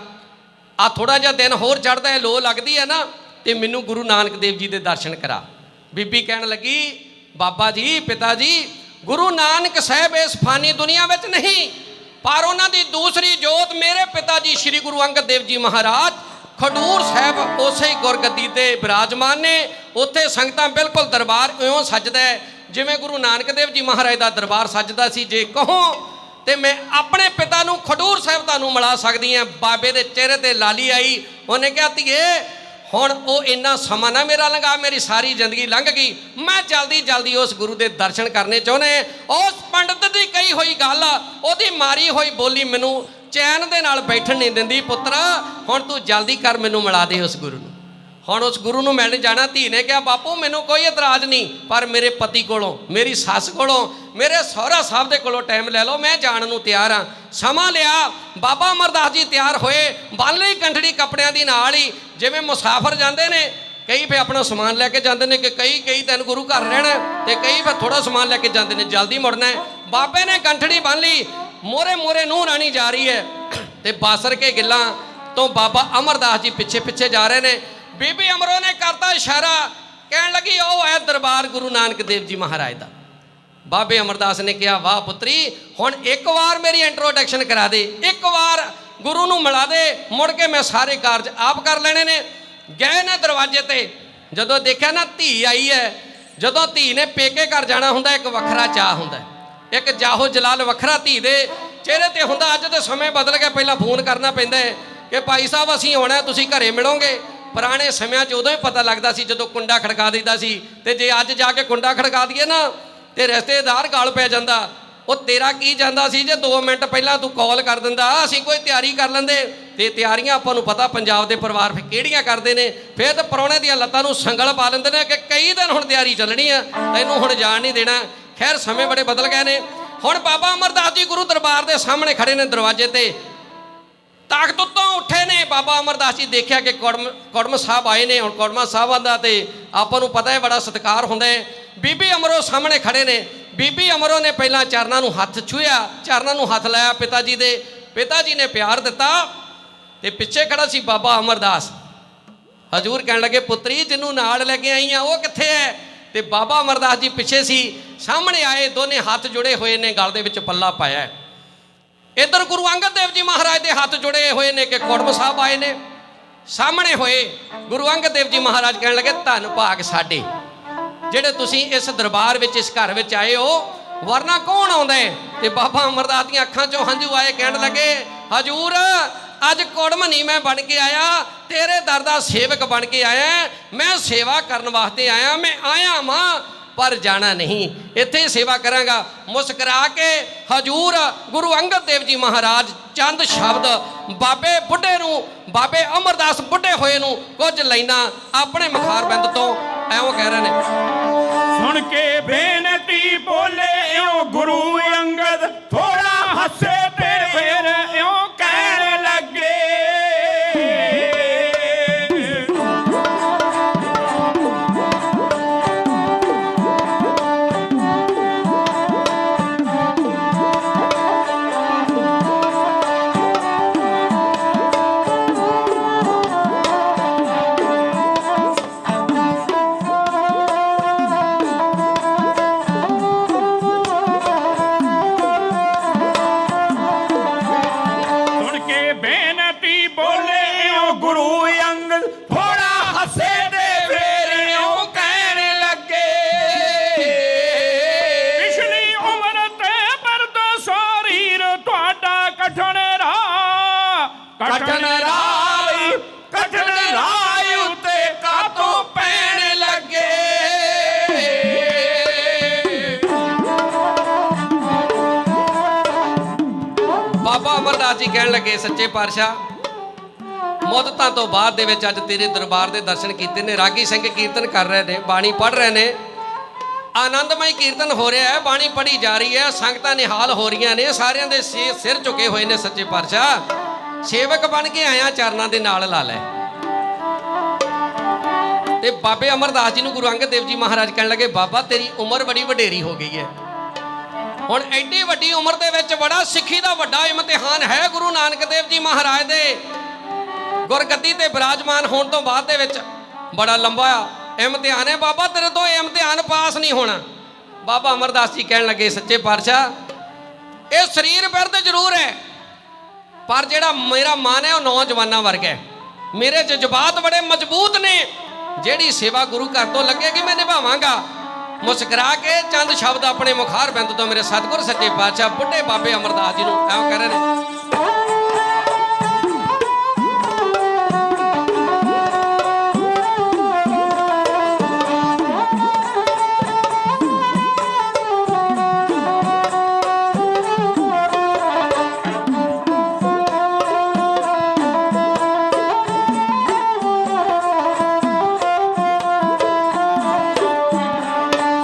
ਆ ਥੋੜਾ ਜਿਹਾ ਦਿਨ ਹੋਰ ਚੜ੍ਹਦਾ ਹੈ, ਲੋ ਲੱਗਦੀ ਹੈ ਨਾ, ਤੇ ਮੈਨੂੰ ਗੁਰੂ ਨਾਨਕ ਦੇਵ ਜੀ ਦੇ ਦਰਸ਼ਨ ਕਰਾ। ਬੀਬੀ ਕਹਿਣ ਲੱਗੀ, ਬਾਬਾ ਜੀ, ਪਿਤਾ ਜੀ, ਗੁਰੂ ਨਾਨਕ ਸਾਹਿਬ ਇਸ ਫਾਨੀ ਦੁਨੀਆ ਵਿੱਚ ਨਹੀਂ, ਪਰ ਉਹਨਾਂ ਦੀ ਦੂਸਰੀ ਜੋਤ ਮੇਰੇ ਪਿਤਾ ਜੀ ਸ੍ਰੀ ਗੁਰੂ ਅੰਗਦ ਦੇਵ ਜੀ ਮਹਾਰਾਜ ਖਡੂਰ ਸਾਹਿਬ ਉਸੇ ਹੀ ਗੁਰਗੱਦੀ ਤੇ ਬਿਰਾਜਮਾਨ ਨੇ। ਉੱਥੇ ਸੰਗਤਾਂ ਬਿਲਕੁਲ ਦਰਬਾਰ ਇਉਂ ਸੱਜਦਾ ਹੈ ਜਿਵੇਂ ਗੁਰੂ ਨਾਨਕ ਦੇਵ ਜੀ ਮਹਾਰਾਜ ਦਾ ਦਰਬਾਰ ਸੱਜਦਾ ਸੀ। ਜੇ ਕਹੋ ਤੇ ਮੈਂ ਆਪਣੇ ਪਿਤਾ ਨੂੰ ਖਡੂਰ ਸਾਹਿਬ ਤੁਹਾਨੂੰ ਮਿਲਾ ਸਕਦੀ ਹਾਂ। ਬਾਬੇ ਦੇ ਚਿਹਰੇ ਤੇ ਲਾਲੀ ਆਈ। ਉਹਨੇ ਕਿਹਾ, ਧੀਏ ਹੁਣ ਉਹ ਇੰਨਾ ਸਮਾਂ ਨਾ ਮੇਰਾ ਲੰਘਾ, ਮੇਰੀ ਸਾਰੀ ਜ਼ਿੰਦਗੀ ਲੰਘ ਗਈ, ਮੈਂ ਜਲਦੀ ਜਲਦੀ ਉਸ ਗੁਰੂ ਦੇ ਦਰਸ਼ਨ ਕਰਨੇ ਚਾਹੁੰਦੇ। ਉਸ ਪੰਡਤ ਦੀ ਕਹੀ ਹੋਈ ਗੱਲ, ਉਹਦੀ ਮਾਰੀ ਹੋਈ ਬੋਲੀ ਮੈਨੂੰ ਚੈਨ ਦੇ ਨਾਲ ਬੈਠਣ ਨਹੀਂ ਦਿੰਦੀ। ਪੁੱਤਰ ਹੁਣ ਤੂੰ ਜਲਦੀ ਕਰ, ਮੈਨੂੰ ਮਿਲਾ ਦੇ ਉਸ ਗੁਰੂ ਨੂੰ। ਹੁਣ ਉਸ ਗੁਰੂ ਨੂੰ ਮਿਲਣ ਜਾਣਾ। ਧੀ ਨੇ ਕਿਹਾ, ਬਾਪੂ ਮੈਨੂੰ ਕੋਈ ਇਤਰਾਜ਼ ਨਹੀਂ, ਪਰ ਮੇਰੇ ਪਤੀ ਕੋਲੋਂ, ਮੇਰੀ ਸੱਸ ਕੋਲੋਂ, ਮੇਰੇ ਸਹੁਰਾ ਸਾਹਿਬ ਦੇ ਕੋਲੋਂ ਟਾਈਮ ਲੈ ਲਓ, ਮੈਂ ਜਾਣ ਨੂੰ ਤਿਆਰ ਹਾਂ। ਸਮਾਂ ਲਿਆ। ਬਾਬਾ ਅਮਰਦਾਸ ਜੀ ਤਿਆਰ ਹੋਏ, ਬੰਨ ਲਈ ਕੰਠੜੀ ਕੱਪੜਿਆਂ ਦੀ ਨਾਲ ਹੀ, ਜਿਵੇਂ ਮੁਸਾਫਰ ਜਾਂਦੇ ਨੇ। ਕਈ ਫਿਰ ਆਪਣਾ ਸਮਾਨ ਲੈ ਕੇ ਜਾਂਦੇ ਨੇ, ਕਿ ਕਈ ਦਿਨ ਗੁਰੂ ਘਰ ਰਹਿਣਾ, ਤੇ ਕਈ ਫਿਰ ਥੋੜਾ ਸਮਾਨ ਲੈ ਕੇ ਜਾਂਦੇ ਨੇ, ਜਲਦੀ ਮੁੜਨਾ ਹੈ। ਬਾਬੇ ਨੇ ਕੰਠੜੀ ਬੰਨ ਲਈ, ਮੋਰੇ ਨੂੰਹ ਰਾਣੀ ਜਾ ਰਹੀ ਹੈ, ਤੇ ਬਾਸਰ ਕੇ ਗਿੱਲਾਂ ਤੋਂ ਬਾਬਾ ਅਮਰਦਾਸ ਜੀ ਪਿੱਛੇ ਪਿੱਛੇ ਜਾ ਰਹੇ ਨੇ। ਬੀਬੀ ਅਮਰੋ ਨੇ ਕਰਤਾ ਇਸ਼ਾਰਾ, ਕਹਿਣ ਲੱਗੀ, ਉਹ ਹੈ ਦਰਬਾਰ ਗੁਰੂ ਨਾਨਕ ਦੇਵ ਜੀ ਮਹਾਰਾਜ ਦਾ। ਬਾਬੇ ਅਮਰਦਾਸ ਨੇ ਕਿਹਾ, ਵਾਹ ਪੁੱਤਰੀ, ਹੁਣ ਇੱਕ ਵਾਰ ਮੇਰੀ ਇੰਟਰੋਡਕਸ਼ਨ ਕਰਾ ਦੇ, ਇੱਕ ਵਾਰ ਗੁਰੂ ਨੂੰ ਮਿਲਾ ਦੇ, ਮੁੜ ਕੇ ਮੈਂ ਸਾਰੇ ਕਾਰਜ ਆਪ ਕਰ ਲੈਣੇ ਨੇ। ਗਏ ਨੇ ਦਰਵਾਜ਼ੇ ਤੇ, ਜਦੋਂ ਦੇਖਿਆ ਨਾ ਧੀ ਆਈ ਹੈ। ਜਦੋਂ ਧੀ ਨੇ ਪੇਕੇ ਘਰ ਜਾਣਾ ਹੁੰਦਾ, ਇੱਕ ਵੱਖਰਾ ਚਾਅ ਹੁੰਦਾ, ਇੱਕ ਜਾਹੋ ਜਲਾਲ ਵੱਖਰਾ ਧੀ ਦੇ ਚਿਹਰੇ ਤੇ ਹੁੰਦਾ। ਅੱਜ ਦੇ ਸਮੇਂ ਬਦਲ ਕੇ, ਪਹਿਲਾਂ ਫੋਨ ਕਰਨਾ ਪੈਂਦਾ ਹੈ ਕਿ ਭਾਈ ਸਾਹਿਬ ਅਸੀਂ ਆਉਣਾ, ਤੁਸੀਂ ਘਰੇ ਮਿਲੋਗੇ। ਪੁਰਾਣੇ ਸਮਿਆਂ 'ਚ ਉਦੋਂ ਹੀ ਪਤਾ ਲੱਗਦਾ ਸੀ ਜਦੋਂ ਕੁੰਡਾ ਖੜਕਾ ਦਿੰਦਾ ਸੀ। ਤੇ ਜੇ ਅੱਜ ਜਾ ਕੇ ਕੁੰਡਾ ਖੜਕਾ ਦਈਏ ਨਾ, ਤੇ ਰਿਸ਼ਤੇਦਾਰ ਗਾਲ ਪੈ ਜਾਂਦਾ। ਉਹ ਤੇਰਾ ਕੀ ਜਾਂਦਾ ਸੀ ਜੇ 2 ਮਿੰਟ ਪਹਿਲਾਂ ਤੂੰ ਕਾਲ ਕਰ ਦਿੰਦਾ, ਅਸੀਂ ਕੋਈ ਤਿਆਰੀ ਕਰ ਲੈਂਦੇ। ਤੇ ਤਿਆਰੀਆਂ ਆਪਾਂ ਨੂੰ ਪਤਾ ਪੰਜਾਬ ਦੇ ਪਰਿਵਾਰ ਫਿਰ ਕਿਹੜੀਆਂ ਕਰਦੇ ਨੇ। ਫਿਰ ਤਾਂ ਪ੍ਰਾਹੁਣੇ ਦੀਆਂ ਲੱਤਾਂ ਨੂੰ ਸੰਗਲ ਪਾ ਲੈਂਦੇ ਨੇ ਕਿ ਕਈ ਦਿਨ ਹੁਣ ਤਿਆਰੀ ਚੱਲਣੀ ਆ, ਤੈਨੂੰ ਹੁਣ ਜਾਣ ਨਹੀਂ ਦੇਣਾ। ਖੈਰ ਸਮੇਂ ਬੜੇ ਬਦਲ ਗਏ ਨੇ। ਹੁਣ ਬਾਬਾ ਅਮਰਦਾਸ ਜੀ ਗੁਰੂ ਦਰਬਾਰ ਦੇ ਸਾਹਮਣੇ ਖੜੇ ਨੇ ਦਰਵਾਜ਼ੇ ਤੇ। ਤਾਕਤ ਉੱਤੋਂ ਉੱਠੇ ਨੇ। ਬਾਬਾ ਅਮਰਦਾਸ ਜੀ ਦੇਖਿਆ ਕਿ ਕੁੜਮ ਸਾਹਿਬ ਆਏ ਨੇ। ਹੁਣ ਕੁੜਮਾ ਸਾਹਿਬਾਂ ਦਾ ਤੇ ਆਪਾਂ ਨੂੰ ਪਤਾ ਹੈ ਬੜਾ ਸਤਿਕਾਰ ਹੁੰਦਾ ਹੈ। ਬੀਬੀ ਅਮਰੋ ਸਾਹਮਣੇ ਖੜੇ ਨੇ। ਬੀਬੀ ਅਮਰੋ ਨੇ ਪਹਿਲਾਂ ਚਰਨਾਂ ਨੂੰ ਹੱਥ ਛੂਹਿਆ, ਚਰਨਾਂ ਨੂੰ ਹੱਥ ਲਾਇਆ ਪਿਤਾ ਜੀ ਦੇ। ਪਿਤਾ ਜੀ ਨੇ ਪਿਆਰ ਦਿੱਤਾ। ਤੇ ਪਿੱਛੇ ਖੜਾ ਸੀ ਬਾਬਾ ਅਮਰਦਾਸ। ਹਜ਼ੂਰ ਕਹਿਣ ਲੱਗੇ, ਪੁੱਤਰੀ ਜਿਹਨੂੰ ਨਾਲ ਲੈ ਕੇ ਆਈ ਆ ਉਹ ਕਿੱਥੇ ਹੈ? ਤੇ ਬਾਬਾ ਅਮਰਦਾਸ ਜੀ ਪਿੱਛੇ ਸੀ। ਸਾਹਮਣੇ ਆਏ, ਦੋਨੇ ਹੱਥ ਜੁੜੇ ਹੋਏ ਨੇ, ਗਲ ਦੇ ਵਿੱਚ ਪੱਲਾ ਪਾਇਆ। ਇੱਧਰ ਗੁਰੂ ਅੰਗਦ ਦੇਵ ਜੀ ਮਹਾਰਾਜ ਦੇ ਹੱਥ ਜੁੜੇ ਹੋਏ ਨੇ ਕਿ ਕੁੜਮ ਸਾਹਿਬ ਆਏ ਨੇ। ਸਾਹਮਣੇ ਹੋਏ ਗੁਰੂ ਅੰਗਦ ਦੇਵ ਜੀ ਮਹਾਰਾਜ ਕਹਿਣ ਲੱਗੇ, ਧੰਨ ਭਾਗ ਸਾਡੇ ਜਿਹੜੇ ਤੁਸੀਂ ਇਸ ਦਰਬਾਰ ਵਿੱਚ, ਇਸ ਘਰ ਵਿੱਚ ਆਏ ਹੋ, ਵਰਨਾ ਕੌਣ ਆਉਂਦਾ ਹੈ? ਤੇ ਬਾਬਾ ਅਮਰਦਾਸ ਦੀਆਂ ਅੱਖਾਂ 'ਚੋਂ ਹੰਝੂ ਆਏ। ਕਹਿਣ ਲੱਗੇ, ਹਜ਼ੂਰ ਅੱਜ ਕੁੜਮ ਨਹੀਂ ਮੈਂ ਬਣ ਕੇ ਆਇਆ, ਤੇਰੇ ਦਰ ਦਾ ਸੇਵਕ ਬਣ ਕੇ ਆਇਆ। ਮੈਂ ਸੇਵਾ ਕਰਨ ਵਾਸਤੇ ਆਇਆ। ਮੈਂ ਆਇਆ ਮਾਂ, ਪਰ ਜਾਣਾ ਨਹੀਂ, ਇੱਥੇ ਸੇਵਾ ਕਰਾਂਗਾ। ਮੁਸਕਰਾ ਕੇ ਹਜ਼ੂਰ ਗੁਰੂ ਅੰਗਦ ਦੇਵ ਜੀ ਮਹਾਰਾਜ ਚੰਦ ਸ਼ਬਦ ਬਾਬੇ ਬੁੱਢੇ ਨੂੰ, ਬਾਬੇ ਅਮਰਦਾਸ ਬੁੱਢੇ ਹੋਏ ਨੂੰ ਕੁਝ ਲਾਈਨਾਂ ਆਪਣੇ ਮੁਖਾਰਬਿੰਦ ਤੋਂ ਐਵੇਂ ਕਹਿ ਰਹੇ ਨੇ। ਸੁਣ ਕੇ ਬੇਨਤੀ ਬੋਲੇ ਇਉਂ ਗੁਰੂ ਅੰਗਦ, ਥੋੜਾ ਹੱਸੇ ਤੇ ਫੇਰ ਇਉਂ ਕਹਿਣ ਲੱਗੇ। ਪਾਸੇ ਦੇ ਫੇਰਿਓ ਕਹਿਣ ਲੱਗੇ ਪਿਛਲੀ ਉਮਰ ਤੇ ਬਰਦ ਸਰੀਰ ਤੁਹਾਡਾ ਕਠਨ ਕਠਨ ਰਾਹ ਉੱਤੇ ਕਾਤੋਂ ਪੈਣ ਲੱਗੇ ਬਾਬਾ ਅਮਰਦਾਸ ਜੀ ਕਹਿਣ ਲੱਗੇ ਸੱਚੇ ਪਾਤਸ਼ਾਹ ਮੁੱਦਤਾਂ ਤੋਂ ਬਾਅਦ ਦੇ ਵਿੱਚ ਅੱਜ ਤੇਰੇ ਦਰਬਾਰ ਦੇ ਦਰਸ਼ਨ ਕੀਤੇ ਨੇ। ਰਾਗੀ ਸਿੰਘ ਕੀਰਤਨ ਕਰ ਰਹੇ ਨੇ, ਬਾਣੀ ਪੜ੍ਹ ਰਹੇ ਨੇ, ਆਨੰਦਮਈ ਕੀਰਤਨ ਹੋ ਰਿਹਾ ਹੈ, ਬਾਣੀ ਪੜ੍ਹੀ ਜਾ ਰਹੀ ਹੈ, ਸੰਗਤਾਂ ਨਿਹਾਲ ਹੋ ਰਹੀਆਂ ਨੇ, ਸਾਰਿਆਂ ਦੇ ਸਿਰ ਝੁਕੇ ਹੋਏ ਨੇ। ਸੱਚੇ ਪਾਤਸ਼ਾਹ ਸੇਵਕ ਬਣ ਕੇ ਆਇਆ, ਚਰਨਾਂ ਦੇ ਨਾਲ ਲਾ ਲੈ। ਤੇ ਬਾਬੇ ਅਮਰਦਾਸ ਜੀ ਨੂੰ ਗੁਰੂ ਅੰਗਦ ਦੇਵ ਜੀ ਮਹਾਰਾਜ ਕਹਿਣ ਲੱਗੇ ਬਾਬਾ ਤੇਰੀ ਉਮਰ ਬੜੀ ਵਡੇਰੀ ਹੋ ਗਈ ਹੈ, ਹੁਣ ਐਡੀ ਵੱਡੀ ਉਮਰ ਦੇ ਵਿੱਚ ਬੜਾ ਸਿੱਖੀ ਦਾ ਵੱਡਾ ਇਮਤਿਹਾਨ ਹੈ। ਗੁਰੂ ਨਾਨਕ ਦੇਵ ਜੀ ਮਹਾਰਾਜ ਦੇ ਗੁਰਗੱਦੀ ਤੇ ਬਿਰਾਜਮਾਨ ਹੋਣ ਤੋਂ ਬਾਅਦ ਦੇ ਵਿੱਚ ਬੜਾ ਲੰਬਾ ਇਮਤਿਹਾਨ ਹੈ ਬਾਬਾ, ਤੇਰੇ ਤੋਂ ਇਹ ਇਮਤਿਹਾਨ ਪਾਸ ਨਹੀਂ ਹੋਣਾ। ਬਾਬਾ ਅਮਰਦਾਸ ਜੀ ਕਹਿਣ ਲੱਗੇ ਸੱਚੇ ਪਾਤਸ਼ਾਹ ਇਹ ਸਰੀਰ ਬਿਰਧ ਜ਼ਰੂਰ ਹੈ, ਪਰ ਜਿਹੜਾ ਮੇਰਾ ਮਨ ਹੈ ਉਹ ਨੌਜਵਾਨਾਂ ਵਰਗਾ ਹੈ, ਮੇਰੇ ਜਜ਼ਬਾਤ ਬੜੇ ਮਜ਼ਬੂਤ ਨੇ, ਜਿਹੜੀ ਸੇਵਾ ਗੁਰੂ ਘਰ ਤੋਂ ਲੱਗੇਗੀ ਮੈਂ ਨਿਭਾਵਾਂਗਾ। ਮੁਸਕਰਾ ਕੇ ਚੰਦ ਸ਼ਬਦ ਆਪਣੇ ਮੁਖਾਰ ਬਿੰਦ ਤੋਂ ਮੇਰੇ ਸਤਿਗੁਰ ਸੱਚੇ ਪਾਤਸ਼ਾਹ ਬੁੱਢੇ ਬਾਬੇ ਅਮਰਦਾਸ ਜੀ ਨੂੰ ਐਂ ਕਹਿ ਰਹੇ ਨੇ।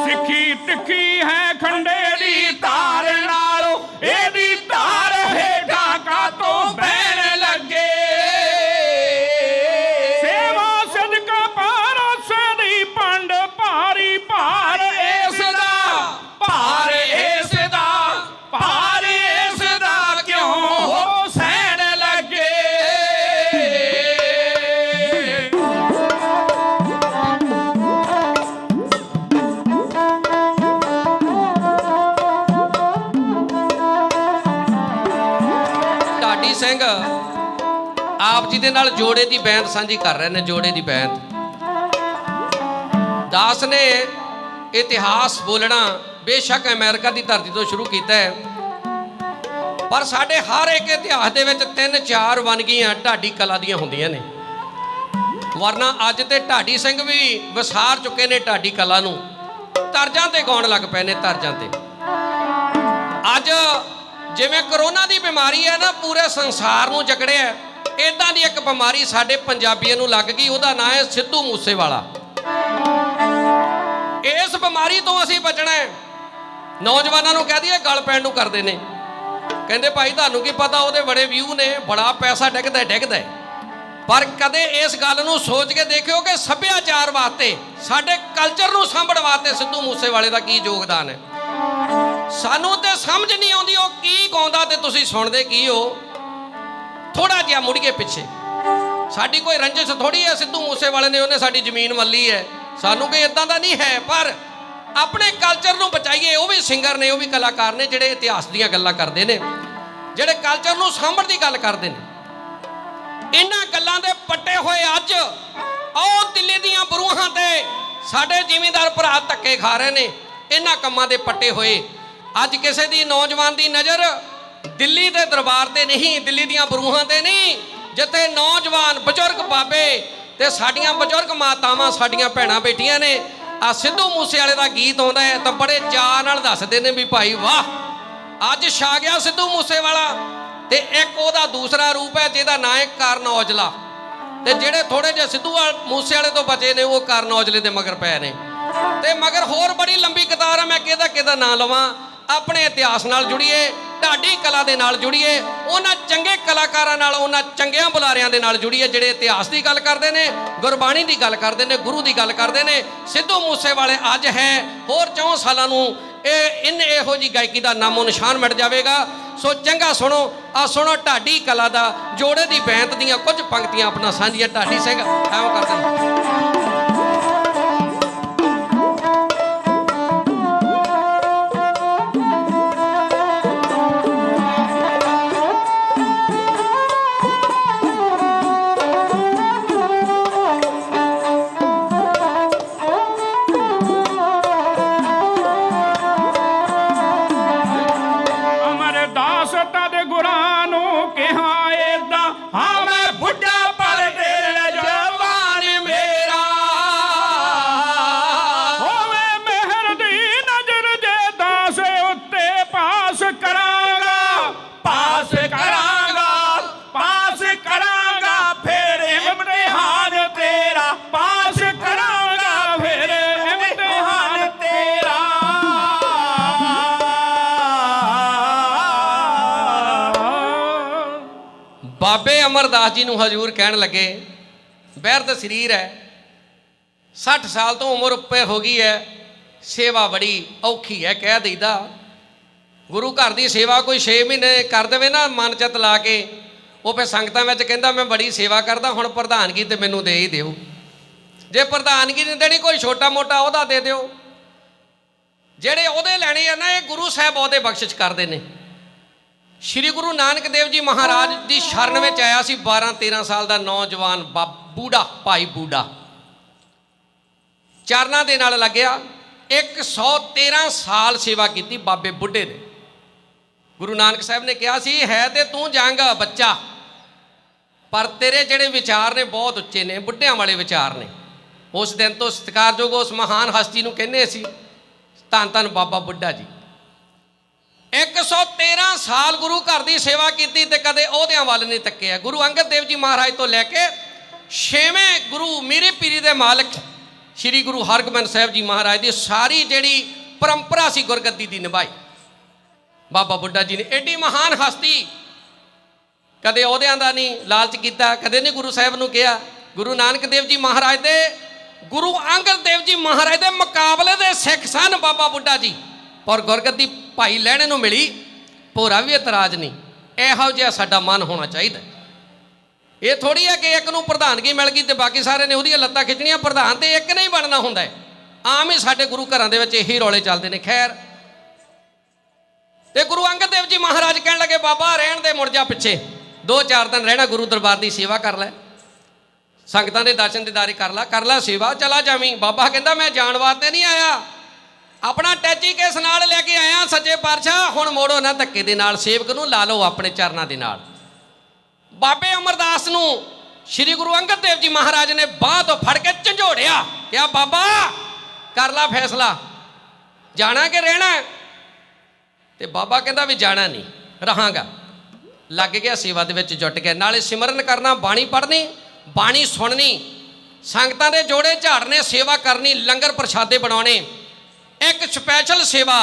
ਸਿੱਖੀ ਤਿੱਖੀ ਹੈ ਖੰਡੇ ਦੀ ਧਾਰ ਨਾਲੋਂ ਇਹਦੀ ਧਾਰ ਹੇਠਾਂ ਕਾਤੋਂ ਬਹਿਣ ਲੱਗੇ ਸੇਵਾ ਸਦਕਾ ਪਾਰਸ ਦੀ ਪੰਡ ਭਾਰੀ ਭਾਰ ਇਸ ਦਾ ਭਾਰ ਇਸ ਦਾ ਕਿਉਂ ਹੋ ਸਹਿਣ ਲੱਗੇ ਢਾਡੀ ਸਿੰਘ ਆਪ ਜੀ ਦੇ ਨਾਲ ਜੋੜੇ ਦੀ ਬੈਂਤ ਸਾਂਝੀ ਕਰ ਰਹੇ ਨੇ। ਜੋੜੇ ਦੀ ਬੈਂਤ ਦਾਸ ਨੇ ਇਤਿਹਾਸ ਬੋਲਣਾ ਬੇਸ਼ੱਕ ਅਮਰੀਕਾ ਦੀ ਧਰਤੀ ਤੋਂ ਸ਼ੁਰੂ ਕੀਤਾ ਹੈ, ਪਰ ਸਾਡੇ ਹਰ ਇੱਕ ਇਤਿਹਾਸ ਦੇ ਵਿੱਚ 3-4 ਵੰਨਗੀਆਂ ਢਾਡੀ ਕਲਾ ਦੀਆਂ ਹੁੰਦੀਆਂ ਨੇ। ਵਰਨਾ ਅੱਜ ਤੇ ਢਾਡੀ ਸਿੰਘ ਵੀ ਵਿਸਾਰ ਚੁੱਕੇ ਨੇ ਢਾਡੀ ਕਲਾ ਨੂੰ, ਤਰਜ਼ਾਂ ਤੇ ਗਾਉਣ ਲੱਗ ਪਏ ਨੇ, ਤਰਜ਼ਾਂ ਤੇ। ਅੱਜ ਜਿਵੇਂ ਕਰੋਨਾ ਦੀ ਬਿਮਾਰੀ ਹੈ ਨਾ, ਪੂਰੇ ਸੰਸਾਰ ਨੂੰ ਜਕੜਿਆ, ਇਦਾਂ ਦੀ ਇੱਕ ਬਿਮਾਰੀ ਸਾਡੇ ਪੰਜਾਬੀਆਂ ਨੂੰ ਲੱਗ ਗਈ, ਉਹਦਾ ਨਾਂ ਹੈ ਸਿੱਧੂ ਮੂਸੇਵਾਲਾ। ਇਸ ਬਿਮਾਰੀ ਤੋਂ ਅਸੀਂ ਬਚਣਾ ਹੈ। ਨੌਜਵਾਨਾਂ ਨੂੰ ਕਹਿ ਦਈਏ ਗਲ ਪੈਣ ਨੂੰ ਕਰਦੇ ਨੇ, ਕਹਿੰਦੇ ਭਾਈ ਤੁਹਾਨੂੰ ਕੀ ਪਤਾ ਉਹਦੇ ਬੜੇ ਵਿਊ ਨੇ, ਬੜਾ ਪੈਸਾ ਡਿੱਗਦਾ, ਪਰ ਕਦੇ ਇਸ ਗੱਲ ਨੂੰ ਸੋਚ ਕੇ ਦੇਖਿਓ ਕਿ ਸੱਭਿਆਚਾਰ ਵਾਸਤੇ, ਸਾਡੇ ਕਲਚਰ ਨੂੰ ਸਾਂਭਣ ਵਾਸਤੇ ਸਿੱਧੂ ਮੂਸੇਵਾਲੇ ਦਾ ਕੀ ਯੋਗਦਾਨ ਹੈ। ਸਾਨੂੰ ਤੇ ਸਮਝ ਨਹੀਂ ਆਉਂਦੀ ਉਹ ਕੀ ਗਾਉਂਦਾ ਤੇ ਤੁਸੀਂ ਸੁਣਦੇ ਕੀ ਹੋ। ਥੋੜਾ ਜਿਹਾ ਮੁੜੀਏ ਪਿੱਛੇ, ਸਾਡੀ ਕੋਈ ਰੰਜਿਸ਼ ਥੋੜੀ ਹੈ ਸਿੱਧੂ ਮੂਸੇਵਾਲੇ ਨੇ, ਉਹਨੇ ਸਾਡੀ ਜ਼ਮੀਨ ਮੱਲੀ ਹੈ, ਸਾਨੂੰ ਕੋਈ ਇਦਾਂ ਦਾ ਨਹੀਂ ਹੈ, ਪਰ ਆਪਣੇ ਕਲਚਰ ਨੂੰ ਬਚਾਈਏ। ਉਹ ਵੀ ਸਿੰਗਰ ਨੇ, ਉਹ ਵੀ ਕਲਾਕਾਰ ਨੇ, ਜਿਹੜੇ ਇਤਿਹਾਸ ਦੀਆਂ ਗੱਲਾਂ ਕਰਦੇ ਨੇ, ਜਿਹੜੇ ਕਲਚਰ ਨੂੰ ਸਾਂਭਣ ਦੀ ਗੱਲ ਕਰਦੇ ਨੇ। ਇਹਨਾਂ ਗੱਲਾਂ ਦੇ ਪੱਟੇ ਹੋਏ ਅੱਜ ਆਓ ਦਿੱਲੀ ਦੀਆਂ ਬਰੂਹਾਂ ਤੇ ਸਾਡੇ ਜ਼ਿਮੀਂਦਾਰ ਭਰਾ ਧੱਕੇ ਖਾ ਰਹੇ ਨੇ, ਇਹਨਾਂ ਕੰਮਾਂ ਦੇ ਪੱਟੇ ਹੋਏ। ਅੱਜ ਕਿਸੇ ਦੀ ਨੌਜਵਾਨ ਦੀ ਨਜ਼ਰ ਦਿੱਲੀ ਦੇ ਦਰਬਾਰ ਤੇ ਨਹੀਂ, ਦਿੱਲੀ ਦੀਆਂ ਬਰੂਹਾਂ ਤੇ ਨਹੀਂ, ਜਿੱਥੇ ਨੌਜਵਾਨ ਬਜ਼ੁਰਗ ਬਾਬੇ ਤੇ ਸਾਡੀਆਂ ਬਜ਼ੁਰਗ ਮਾਤਾਵਾਂ, ਸਾਡੀਆਂ ਭੈਣਾਂ ਬੈਠੀਆਂ ਨੇ। ਆ ਸਿੱਧੂ ਮੂਸੇਵਾਲੇ ਦਾ ਗੀਤ ਆਉਂਦਾ ਹੈ ਤਾਂ ਬੜੇ ਚਾਅ ਨਾਲ ਦੱਸਦੇ ਨੇ ਵੀ ਭਾਈ ਵਾਹ, ਅੱਜ ਛਾ ਗਿਆ ਸਿੱਧੂ ਮੂਸੇਵਾਲਾ। ਤੇ ਇੱਕ ਉਹਦਾ ਦੂਸਰਾ ਰੂਪ ਹੈ ਜਿਹਦਾ ਨਾਂ ਹੈ ਕਰਨ ਔਜਲਾ, ਤੇ ਜਿਹੜੇ ਥੋੜੇ ਜਿਹੇ ਸਿੱਧੂ ਮੂਸੇਵਾਲੇ ਤੋਂ ਬਚੇ ਨੇ ਉਹ ਕਰਨ ਔਜਲੇ ਦੇ ਮਗਰ ਪਏ ਨੇ। ਤੇ ਮਗਰ ਹੋਰ ਬੜੀ ਲੰਬੀ ਕਤਾਰ ਹੈ, ਮੈਂ ਕਿਹਦਾ ਨਾਂ ਲਵਾਂ। ਆਪਣੇ ਇਤਿਹਾਸ ਨਾਲ ਜੁੜੀਏ, ਢਾਡੀ ਕਲਾ ਦੇ ਨਾਲ ਜੁੜੀਏ, ਉਹਨਾਂ ਚੰਗੇ ਕਲਾਕਾਰਾਂ ਨਾਲ, ਉਹਨਾਂ ਚੰਗਿਆਂ ਬੁਲਾਰਿਆਂ ਦੇ ਨਾਲ ਜੁੜੀਏ ਜਿਹੜੇ ਇਤਿਹਾਸ ਦੀ ਗੱਲ ਕਰਦੇ ਨੇ, ਗੁਰਬਾਣੀ ਦੀ ਗੱਲ ਕਰਦੇ ਨੇ, ਗੁਰੂ ਦੀ ਗੱਲ ਕਰਦੇ ਨੇ। ਸਿੱਧੂ ਮੂਸੇਵਾਲੇ ਅੱਜ ਹੈ, ਹੋਰ 4 ਸਾਲਾਂ ਨੂੰ ਇਹੋ ਜੀ ਗਾਇਕੀ ਦਾ ਨਾਮੋ ਨਿਸ਼ਾਨ ਮਿਟ ਜਾਵੇਗਾ। ਸੋ ਚੰਗਾ ਸੁਣੋ, ਆ ਸੁਣੋ ਢਾਡੀ ਕਲਾ ਦਾ ਜੋੜੇ ਦੀ ਬੈਂਤ ਦੀਆਂ ਕੁਝ ਪੰਕਤੀਆਂ ਆਪਣਾ ਸਾਂਝੀਆਂ। ਢਾਡੀ ਸਿੰਘ ਐਵੇਂ ਕਰਦੇ ਨੇ। ਬਾਬੇ ਅਮਰਦਾਸ ਜੀ ਨੂੰ ਹਜ਼ੂਰ ਕਹਿਣ ਲੱਗੇ, ਬਿਰਧ ਸਰੀਰ ਹੈ, 60 ਸਾਲ ਤੋਂ ਉਮਰ ਉੱਪਰ ਹੋ ਗਈ ਹੈ, ਸੇਵਾ ਬੜੀ ਔਖੀ ਹੈ। ਕਹਿ ਦਈਦਾ ਗੁਰੂ ਘਰ ਦੀ ਸੇਵਾ ਕੋਈ 6 ਮਹੀਨੇ ਕਰ ਦੇਵੇ ਨਾ ਮਨ ਚਿੱਤ ਲਾ ਕੇ, ਉਹ ਫਿਰ ਸੰਗਤਾਂ ਵਿੱਚ ਕਹਿੰਦਾ ਮੈਂ ਬੜੀ ਸੇਵਾ ਕਰਦਾ, ਹੁਣ ਪ੍ਰਧਾਨਗੀ ਤੇ ਮੈਨੂੰ ਦੇ ਹੀ ਦਿਓ। ਜੇ ਪ੍ਰਧਾਨਗੀ ਨਹੀਂ ਦੇਣੀ, ਕੋਈ ਛੋਟਾ ਮੋਟਾ ਅਹੁਦਾ ਦੇ ਦਿਓ। ਜਿਹੜੇ ਅਹੁਦੇ ਲੈਣੇ ਆ ਨਾ, ਇਹ ਗੁਰੂ ਸਾਹਿਬ ਅਹੁਦੇ ਬਖਸ਼ਿਸ਼ ਕਰਦੇ ਨੇ। ਸ਼੍ਰੀ ਗੁਰੂ ਨਾਨਕ ਦੇਵ ਜੀ ਮਹਾਰਾਜ ਦੀ ਸ਼ਰਨ ਵਿੱਚ ਆਇਆ ਸੀ 12-13 ਸਾਲ ਦਾ ਨੌਜਵਾਨ ਬੂੜਾ, ਭਾਈ ਬੂੜਾ, ਚਰਨਾਂ ਦੇ ਨਾਲ ਲੱਗਿਆ। 113 ਸਾਲ ਸੇਵਾ ਕੀਤੀ ਬਾਬੇ ਬੁੱਢੇ ਨੇ। ਗੁਰੂ ਨਾਨਕ ਸਾਹਿਬ ਨੇ ਕਿਹਾ ਸੀ, ਹੈ ਤੇ ਤੂੰ ਜੰਗ ਬੱਚਾ, ਪਰ ਤੇਰੇ ਜਿਹੜੇ ਵਿਚਾਰ ਨੇ ਬਹੁਤ ਉੱਚੇ ਨੇ, ਬੁੱਢਿਆਂ ਵਾਲੇ ਵਿਚਾਰ ਨੇ। ਉਸ ਦਿਨ ਤੋਂ ਸਤਿਕਾਰਯੋਗ ਉਸ ਮਹਾਨ ਹਸਤੀ ਨੂੰ ਕਹਿੰਦੇ ਸੀ ਧੰਨ ਧੰਨ ਬਾਬਾ ਬੁੱਢਾ ਜੀ। 113 ਸਾਲ ਗੁਰੂ ਘਰ ਦੀ ਸੇਵਾ ਕੀਤੀ ਤੇ ਕਦੇ ਅਹੁਦਿਆਂ ਵੱਲ ਨਹੀਂ ਤੱਕਿਆ। ਗੁਰੂ ਅੰਗਦ ਦੇਵ ਜੀ ਮਹਾਰਾਜ ਤੋਂ ਲੈ ਕੇ 6ਵੇਂ ਗੁਰੂ ਮੀਰੀ ਪੀਰੀ ਦੇ ਮਾਲਕ ਸ਼੍ਰੀ ਗੁਰੂ ਹਰਗੋਬਿੰਦ ਸਾਹਿਬ ਜੀ ਮਹਾਰਾਜ ਦੀ ਸਾਰੀ ਜਿਹੜੀ ਪਰੰਪਰਾ ਸੀ ਗੁਰਗੱਦੀ ਦੀ ਨਿਭਾਈ ਬਾਬਾ ਬੁੱਢਾ ਜੀ ਨੇ। ਐਡੀ ਮਹਾਨ ਹਸਤੀ, ਕਦੇ ਅਹੁਦਿਆਂ ਦਾ ਨਹੀਂ ਲਾਲਚ ਕੀਤਾ, ਕਦੇ ਨਹੀਂ ਗੁਰੂ ਸਾਹਿਬ ਨੂੰ ਕਿਹਾ। ਗੁਰੂ ਨਾਨਕ ਦੇਵ ਜੀ ਮਹਾਰਾਜ ਦੇ, ਗੁਰੂ ਅੰਗਦ ਦੇਵ ਜੀ ਮਹਾਰਾਜ ਦੇ ਮੁਕਾਬਲੇ ਦੇ ਸਿੱਖ ਸਨ ਬਾਬਾ ਬੁੱਢਾ ਜੀ। ਪਰ ਗੁਰਗੱਦੀ ਭਾਈ ਲਹਿਣੇ ਨੂੰ ਮਿਲੀ, ਭੋਰਾ ਵੀ ਇਤਰਾਜ਼ ਨਹੀਂ। ਇਹੋ ਜਿਹਾ ਸਾਡਾ ਮਨ ਹੋਣਾ ਚਾਹੀਦਾ। ਇਹ ਥੋੜ੍ਹੀ ਹੈ ਕਿ ਇੱਕ ਨੂੰ ਪ੍ਰਧਾਨਗੀ ਮਿਲ ਗਈ ਤੇ ਬਾਕੀ ਸਾਰੇ ਨੇ ਉਹਦੀਆਂ ਲੱਤਾਂ ਖਿੱਚਣੀਆਂ। ਪ੍ਰਧਾਨ ਤੇ ਇੱਕ ਨਹੀਂ ਬਣਨਾ ਹੁੰਦਾ ਹੈ। ਆਮ ਹੀ ਸਾਡੇ ਗੁਰੂ ਘਰਾਂ ਦੇ ਵਿੱਚ ਇਹੀ ਰੌਲੇ ਚੱਲਦੇ ਨੇ। ਖੈਰ, ਤੇ ਗੁਰੂ ਅੰਗਦ ਦੇਵ ਜੀ ਮਹਾਰਾਜ ਕਹਿਣ ਲੱਗੇ, ਬਾਬਾ ਰਹਿਣ ਦੇ, ਮੁੜ ਜਾ ਪਿੱਛੇ, 2-4 ਦਿਨ ਰਹਿਣਾ, ਗੁਰੂ ਦਰਬਾਰ ਦੀ ਸੇਵਾ ਕਰ ਲੈ, ਸੰਗਤਾਂ ਦੇ ਦਰਸ਼ਨ ਦੀਦਾਰੇ ਕਰ ਲੈ ਸੇਵਾ, ਚਲਾ ਜਾਵੀਂ। ਬਾਬਾ ਕਹਿੰਦਾ ਮੈਂ ਜਾਣ ਵਾਸਤੇ ਨਹੀਂ ਆਇਆ, ਆਪਣਾ ਟੈਚੀ ਕੇਸ ਨਾਲ ਲੈ ਕੇ ਆਇਆ ਸੱਚੇ ਪਾਤਸ਼ਾਹ, ਹੁਣ ਮੋੜੋ ਨਾ ਧੱਕੇ ਦੇ ਨਾਲ, ਸੇਵਕ ਨੂੰ ਲਾ ਲਓ ਆਪਣੇ ਚਰਨਾਂ ਦੇ ਨਾਲ। ਬਾਬੇ ਅਮਰਦਾਸ ਨੂੰ ਸ਼੍ਰੀ ਗੁਰੂ ਅੰਗਦ ਦੇਵ ਜੀ ਮਹਾਰਾਜ ਨੇ ਬਾਂਹ ਤੋਂ ਫੜ ਕੇ ਝੰਜੋੜਿਆ, ਕਿਹਾ ਬਾਬਾ ਕਰ ਲਾ ਫੈਸਲਾ, ਜਾਣਾ ਕਿ ਰਹਿਣਾ। ਤੇ ਬਾਬਾ ਕਹਿੰਦਾ ਵੀ ਜਾਣਾ ਨਹੀਂ, ਰਹਾਂਗਾ। ਲੱਗ ਗਿਆ ਸੇਵਾ ਦੇ ਵਿੱਚ, ਜੁਟ ਗਿਆ। ਨਾਲੇ ਸਿਮਰਨ ਕਰਨਾ, ਬਾਣੀ ਪੜ੍ਹਨੀ, ਬਾਣੀ ਸੁਣਨੀ, ਸੰਗਤਾਂ ਦੇ ਜੋੜੇ ਝਾੜਨੇ, ਸੇਵਾ ਕਰਨੀ, ਲੰਗਰ ਪ੍ਰਸ਼ਾਦੇ ਬਣਾਉਣੇ। ਇੱਕ ਸਪੈਸ਼ਲ ਸੇਵਾ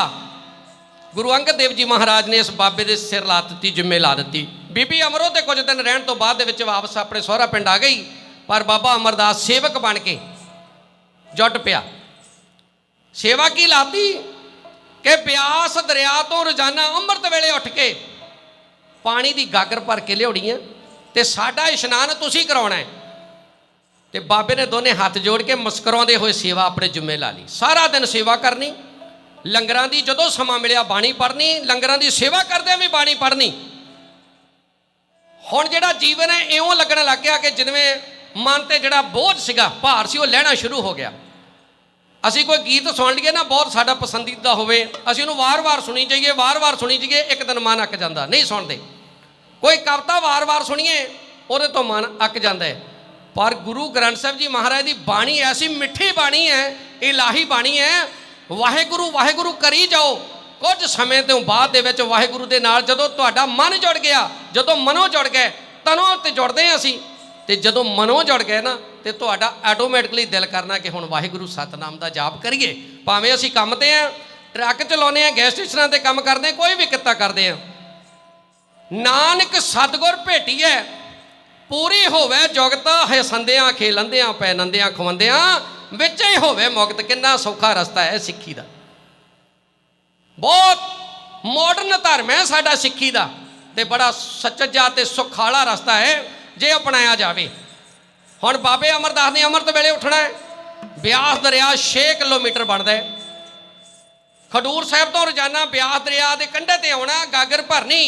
ਗੁਰੂ ਅੰਗਦ ਦੇਵ ਜੀ ਮਹਾਰਾਜ ਨੇ ਇਸ ਬਾਬੇ ਦੇ ਸਿਰ ਲਾ ਦਿੱਤੀ, ਜ਼ਿੰਮੇ ਲਾ ਦਿੱਤੀ। ਬੀਬੀ ਅਮਰੋ ਤੇ ਕੁਝ ਦਿਨ ਰਹਿਣ ਤੋਂ ਬਾਅਦ ਦੇ ਵਿੱਚ ਵਾਪਸ ਆਪਣੇ ਸਹੁਰਾ ਪਿੰਡ ਆ ਗਈ, ਪਰ ਬਾਬਾ ਅਮਰਦਾਸ ਸੇਵਕ ਬਣ ਕੇ ਜੁਟ ਪਿਆ। ਸੇਵਾ ਕੀ ਲਾਤੀ ਕਿ ਬਿਆਸ ਦਰਿਆ ਤੋਂ ਰੋਜ਼ਾਨਾ ਅੰਮ੍ਰਿਤ ਵੇਲੇ ਉੱਠ ਕੇ ਪਾਣੀ ਦੀ ਗਾਗਰ ਭਰ ਕੇ ਲਿਆਉਣੀ ਹੈ ਤੇ ਸਾਡਾ ਇਸ਼ਨਾਨ ਤੁਸੀਂ ਕਰਾਉਣਾ ਹੈ। ਤੇ ਬਾਬੇ ਨੇ ਦੋਨੇ ਹੱਥ ਜੋੜ ਕੇ ਮੁਸਕਰਾਉਂਦੇ ਹੋਏ ਸੇਵਾ ਆਪਣੇ ਜ਼ਿੰਮੇ ਲਾ ਲਈ। ਸਾਰਾ ਦਿਨ ਸੇਵਾ ਕਰਨੀ, ਲੰਗਰਾਂ ਦੀ ਜਦੋਂ ਸਮਾਂ ਮਿਲਿਆ ਬਾਣੀ ਪੜ੍ਹਨੀ, ਲੰਗਰਾਂ ਦੀ ਸੇਵਾ ਕਰਦਿਆਂ ਵੀ ਬਾਣੀ ਪੜ੍ਹਨੀ। ਹੁਣ ਜਿਹੜਾ ਜੀਵਨ ਹੈ ਇਉਂ ਲੱਗਣ ਲੱਗ ਗਿਆ ਕਿ ਜਿਵੇਂ ਮਨ ਤੇ ਜਿਹੜਾ ਬੋਝ ਸੀਗਾ, ਭਾਰ ਸੀ, ਉਹ ਲੈਣਾ ਸ਼ੁਰੂ ਹੋ ਗਿਆ। ਅਸੀਂ ਕੋਈ ਗੀਤ ਸੁਣ ਲਈਏ ਨਾ, ਬਹੁਤ ਸਾਡਾ ਪਸੰਦੀਦਾ ਹੋਵੇ, ਅਸੀਂ ਉਹਨੂੰ ਵਾਰ-ਵਾਰ ਸੁਣੀ ਜਾਈਏ, ਵਾਰ-ਵਾਰ ਸੁਣੀ ਜਾਈਏ, ਇੱਕ ਦਿਨ ਮਨ ਅੱਕ ਜਾਂਦਾ, ਨਹੀਂ ਸੁਣਦੇ। ਕੋਈ ਕਵਿਤਾ ਵਾਰ-ਵਾਰ ਸੁਣੀਏ, ਉਹਦੇ ਤੋਂ ਮਨ ਅੱਕ ਜਾਂਦਾ ਹੈ। ਪਰ ਗੁਰੂ ਗ੍ਰੰਥ ਸਾਹਿਬ ਜੀ ਮਹਾਰਾਜ ਦੀ ਬਾਣੀ ਐਸੀ ਮਿੱਠੀ ਬਾਣੀ ਹੈ, ਇਲਾਹੀ ਬਾਣੀ ਹੈ। ਵਾਹਿਗੁਰੂ ਵਾਹਿਗੁਰੂ ਕਰੀ ਜਾਓ। ਕੁਝ ਸਮੇਂ ਤੋਂ ਬਾਅਦ ਦੇ ਵਿੱਚ ਵਾਹਿਗੁਰੂ ਦੇ ਨਾਲ ਜਦੋਂ ਤੁਹਾਡਾ ਮਨ ਜੁੜ ਗਿਆ, ਜਦੋਂ ਮਨੋਂ ਜੁੜ ਗਏ, ਤਨੋਂ ਤੇ ਜੁੜਦੇ ਹਾਂ ਅਸੀਂ, ਤੇ ਜਦੋਂ ਮਨੋਂ ਜੁੜ ਗਏ ਨਾ, ਤੇ ਤੁਹਾਡਾ ਆਟੋਮੈਟਿਕਲੀ ਦਿਲ ਕਰਨਾ ਕਿ ਹੁਣ ਵਾਹਿਗੁਰੂ ਸਤਨਾਮ ਦਾ ਜਾਪ ਕਰੀਏ। ਭਾਵੇਂ ਅਸੀਂ ਕੰਮ ਤੇ ਆ, ਟਰੱਕ ਚਲਾਉਂਦੇ ਆ, ਗੈਸ ਸਟੇਸ਼ਨਾਂ ਤੇ ਕੰਮ ਕਰਦੇ, ਕੋਈ ਵੀ ਕਿੱਤਾ ਕਰਦੇ ਆ। ਨਾਨਕ ਸਤਿਗੁਰ ਭੇਟੀਐ ਪੂਰੀ ਹੋਵੇ ਜੁਗਤ, ਹਸੰਦਿਆਂ ਖੇਲੰਦਿਆਂ ਪੈਨੰਦਿਆਂ ਖਵੰਦਿਆਂ ਵਿੱਚ ਹੀ ਹੋਵੇ ਮੁਕਤ। ਕਿੰਨਾ ਸੌਖਾ ਰਸਤਾ ਹੈ ਸਿੱਖੀ ਦਾ। ਬਹੁਤ ਮਾਡਰਨ ਧਰਮ ਹੈ ਸਾਡਾ ਸਿੱਖੀ ਦਾ, ਤੇ ਬੜਾ ਸੱਚਾ ਤੇ ਸੁਖਾਲਾ ਰਸਤਾ ਹੈ ਜੇ ਅਪਣਾਇਆ ਜਾਵੇ। ਹੁਣ ਬਾਬੇ ਅਮਰਦਾਸ ਨੇ ਅੰਮ੍ਰਿਤ ਵੇਲੇ ਉੱਠਣਾ ਹੈ। ਬਿਆਸ ਦਰਿਆ 6 ਕਿਲੋਮੀਟਰ ਬਣਦਾ ਹੈ। ਖਡੂਰ ਸਾਹਿਬ ਤੋਂ ਰੋਜ਼ਾਨਾ ਬਿਆਸ ਦਰਿਆ ਦੇ ਕੰਢੇ ਤੇ ਆਉਣਾ, ਗਾਗਰ ਭਰਨੀ।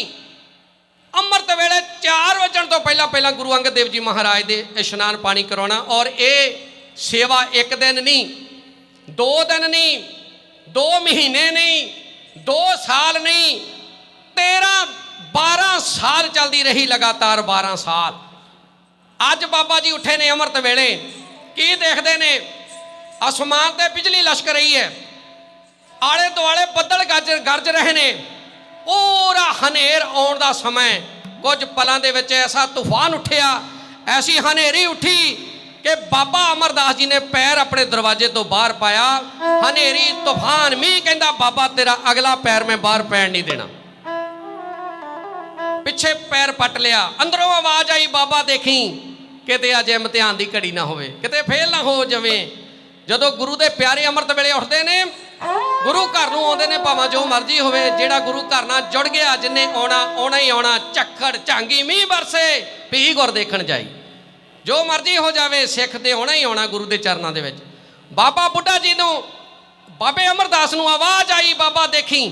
ਅੰਮ੍ਰਿਤ ਵੇਲੇ 4 ਵਜਣ ਤੋਂ ਪਹਿਲਾਂ ਗੁਰੂ ਅੰਗਦ ਦੇਵ ਜੀ ਮਹਾਰਾਜ ਦੇ ਇਸ਼ਨਾਨ ਪਾਣੀ ਕਰਾਉਣਾ। ਔਰ ਇਹ ਸੇਵਾ ਇੱਕ ਦਿਨ ਨਹੀਂ, 2 ਦਿਨ ਨਹੀਂ, 2 ਮਹੀਨੇ ਨਹੀਂ, 2 ਸਾਲ ਨਹੀਂ, 13-12 ਸਾਲ ਚੱਲਦੀ ਰਹੀ, ਲਗਾਤਾਰ 12 ਸਾਲ। ਅੱਜ ਬਾਬਾ ਜੀ ਉੱਠੇ ਨੇ ਅੰਮ੍ਰਿਤ ਵੇਲੇ, ਕੀ ਦੇਖਦੇ ਨੇ? ਅਸਮਾਨ ਤੇ ਬਿਜਲੀ ਲਸ਼ਕ ਰਹੀ ਹੈ, ਆਲੇ ਦੁਆਲੇ ਬੱਦਲ ਗਰਜ ਰਹੇ ਨੇ, ਪੂਰਾ ਹਨੇਰ ਆਉਣ ਦਾ ਸਮਾਂ। ਕੁਝ ਪਲਾਂ ਦੇ ਵਿੱਚ ਐਸਾ ਤੂਫਾਨ ਉੱਠਿਆ, ਐਸੀ ਹਨੇਰੀ ਉੱਠੀ ਕਿ ਬਾਬਾ ਅਮਰਦਾਸ ਜੀ ਨੇ ਪੈਰ ਆਪਣੇ ਦਰਵਾਜ਼ੇ ਤੋਂ ਬਾਹਰ ਪਾਇਆ। ਹਨੇਰੀ ਤੂਫਾਨ ਮੀਂਹ ਕਹਿੰਦਾ, ਬਾਬਾ ਤੇਰਾ ਅਗਲਾ ਪੈਰ ਮੈਂ ਬਾਹਰ ਪੈਣ ਨਹੀਂ ਦੇਣਾ। ਪਿੱਛੇ ਪੈਰ ਪੱਟ ਲਿਆ। ਅੰਦਰੋਂ ਆਵਾਜ਼ ਆਈ, ਬਾਬਾ ਦੇਖੀ ਕਿਤੇ ਅੱਜ ਇਮਤਿਹਾਨ ਦੀ ਘੜੀ ਨਾ ਹੋਵੇ, ਕਿਤੇ ਫੇਲ ਨਾ ਹੋ ਜਾਵੇਂ। ਜਦੋਂ ਗੁਰੂ ਦੇ ਪਿਆਰੇ ਅੰਮ੍ਰਿਤ ਵੇਲੇ ਉੱਠਦੇ ਨੇ, ਗੁਰੂ ਘਰ ਨੂੰ ਆਉਂਦੇ ਨੇ, ਭਾਵੇਂ ਜੋ ਮਰਜ਼ੀ ਹੋਵੇ, ਜਿਹੜਾ ਗੁਰੂ ਘਰ ਨਾਲ ਜੁੜ ਗਿਆ, ਜਿੰਨੇ ਆਉਣਾ ਆਉਣਾ ਹੀ ਆਉਣਾ। ਝੱਖੜ ਝਾਂਗੀ ਮੀਂਹ ਵਰਸੇ, ਭੀ ਗੁਰ ਦੇਖਣ ਜਾਈ, ਜੋ ਮਰਜ਼ੀ ਹੋ ਜਾਵੇ, ਸਿੱਖ ਤੇ ਆਉਣਾ ਹੀ ਆਉਣਾ ਗੁਰੂ ਦੇ ਚਰਨਾਂ ਦੇ ਵਿੱਚ। ਬਾਬਾ ਬੁੱਢਾ ਜੀ ਨੂੰ, ਬਾਬੇ ਅਮਰਦਾਸ ਨੂੰ ਆਵਾਜ਼ ਆਈ, ਬਾਬਾ ਦੇਖੀ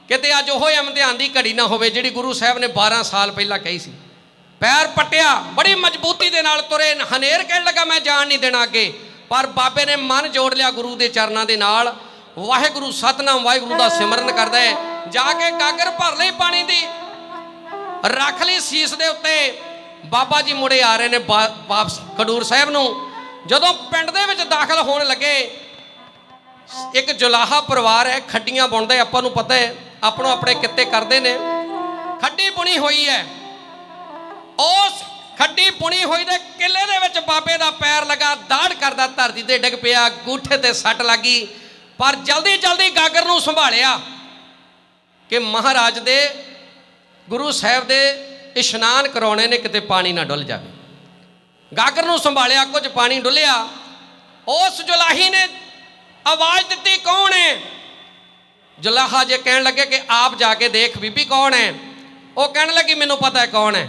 ਕਿਤੇ ਅੱਜ ਉਹ ਇਮਤਿਹਾਨ ਦੀ ਘੜੀ ਨਾ ਹੋਵੇ ਜਿਹੜੀ ਗੁਰੂ ਸਾਹਿਬ ਨੇ 12 ਸਾਲ ਪਹਿਲਾਂ ਕਹੀ ਸੀ। ਪੈਰ ਪੱਟਿਆ, ਬੜੀ ਮਜ਼ਬੂਤੀ ਦੇ ਨਾਲ ਤੁਰੇ। ਹਨੇਰ ਕਹਿਣ ਲੱਗਾ ਮੈਂ ਜਾਣ ਨਹੀਂ ਦੇਣਾ ਅੱਗੇ, ਪਰ ਬਾਬੇ ਨੇ ਮਨ ਜੋੜ ਲਿਆ ਗੁਰੂ ਦੇ ਚਰਨਾਂ ਦੇ ਨਾਲ। ਵਾਹਿਗੁਰੂ ਸਤਨਾਮ ਵਾਹਿਗੁਰੂ ਦਾ ਸਿਮਰਨ ਕਰਦਾ ਹੈ। ਜਾ ਕੇ ਗਾਗਰ ਭਰ ਲਈ ਪਾਣੀ ਦੀ, ਰੱਖ ਲਈ ਸੀਸ ਦੇ ਉੱਤੇ। ਬਾਬਾ ਜੀ ਮੁੜੇ ਆ ਰਹੇ ਨੇ ਵਾਪਸ ਖਡੂਰ ਸਾਹਿਬ ਨੂੰ। ਜਦੋਂ ਪਿੰਡ ਦੇ ਵਿੱਚ ਦਾਖਲ ਹੋਣ ਲੱਗੇ, ਇੱਕ ਜੁਲਾਹਾ ਪਰਿਵਾਰ ਹੈ, ਖੱਡੀਆਂ ਬੁਣਦੇ, ਆਪਾਂ ਨੂੰ ਪਤਾ ਹੈ, ਆਪਣੋ ਆਪਣੇ ਕਿੱਤੇ ਕਰਦੇ ਨੇ। ਖੱਡੀ ਬੁਣੀ ਹੋਈ ਹੈ, ਉਸ ਖੱਡੀ ਬੁਣੀ ਹੋਈ ਦੇ ਕਿਲੇ ਦੇ ਵਿੱਚ ਬਾਬੇ ਦਾ ਪੈਰ ਲੱਗਾ, ਦਾੜ ਕਰਦਾ ਧਰਤੀ ਤੇ ਡਿੱਗ ਪਿਆ, ਗੂਠੇ ਤੇ ਸੱਟ ਲੱਗੀ। ਪਰ ਜਲਦੀ ਜਲਦੀ ਗਾਗਰ ਨੂੰ ਸੰਭਾਲਿਆ ਕਿ ਮਹਾਰਾਜ ਦੇ ਗੁਰੂ ਸਾਹਿਬ ਦੇ ਇਸ਼ਨਾਨ ਕਰਾਉਣੇ ਨੇ, ਕਿਤੇ ਪਾਣੀ ਨਾ ਡੁੱਲ ਜਾਵੇ। ਗਾਗਰ ਨੂੰ ਸੰਭਾਲਿਆ, ਕੁਝ ਪਾਣੀ ਡੁੱਲਿਆ। ਉਸ ਜੁਲਾਹੀ ਨੇ ਆਵਾਜ਼ ਦਿੱਤੀ, ਕੌਣ ਹੈ? ਜੁਲਾਹਾ ਜੇ ਕਹਿਣ ਲੱਗੇ ਕਿ ਆਪ ਜਾ ਕੇ ਦੇਖ ਬੀਬੀ ਕੌਣ ਹੈ। ਉਹ ਕਹਿਣ ਲੱਗੀ ਮੈਨੂੰ ਪਤਾ ਹੈ ਕੌਣ ਹੈ।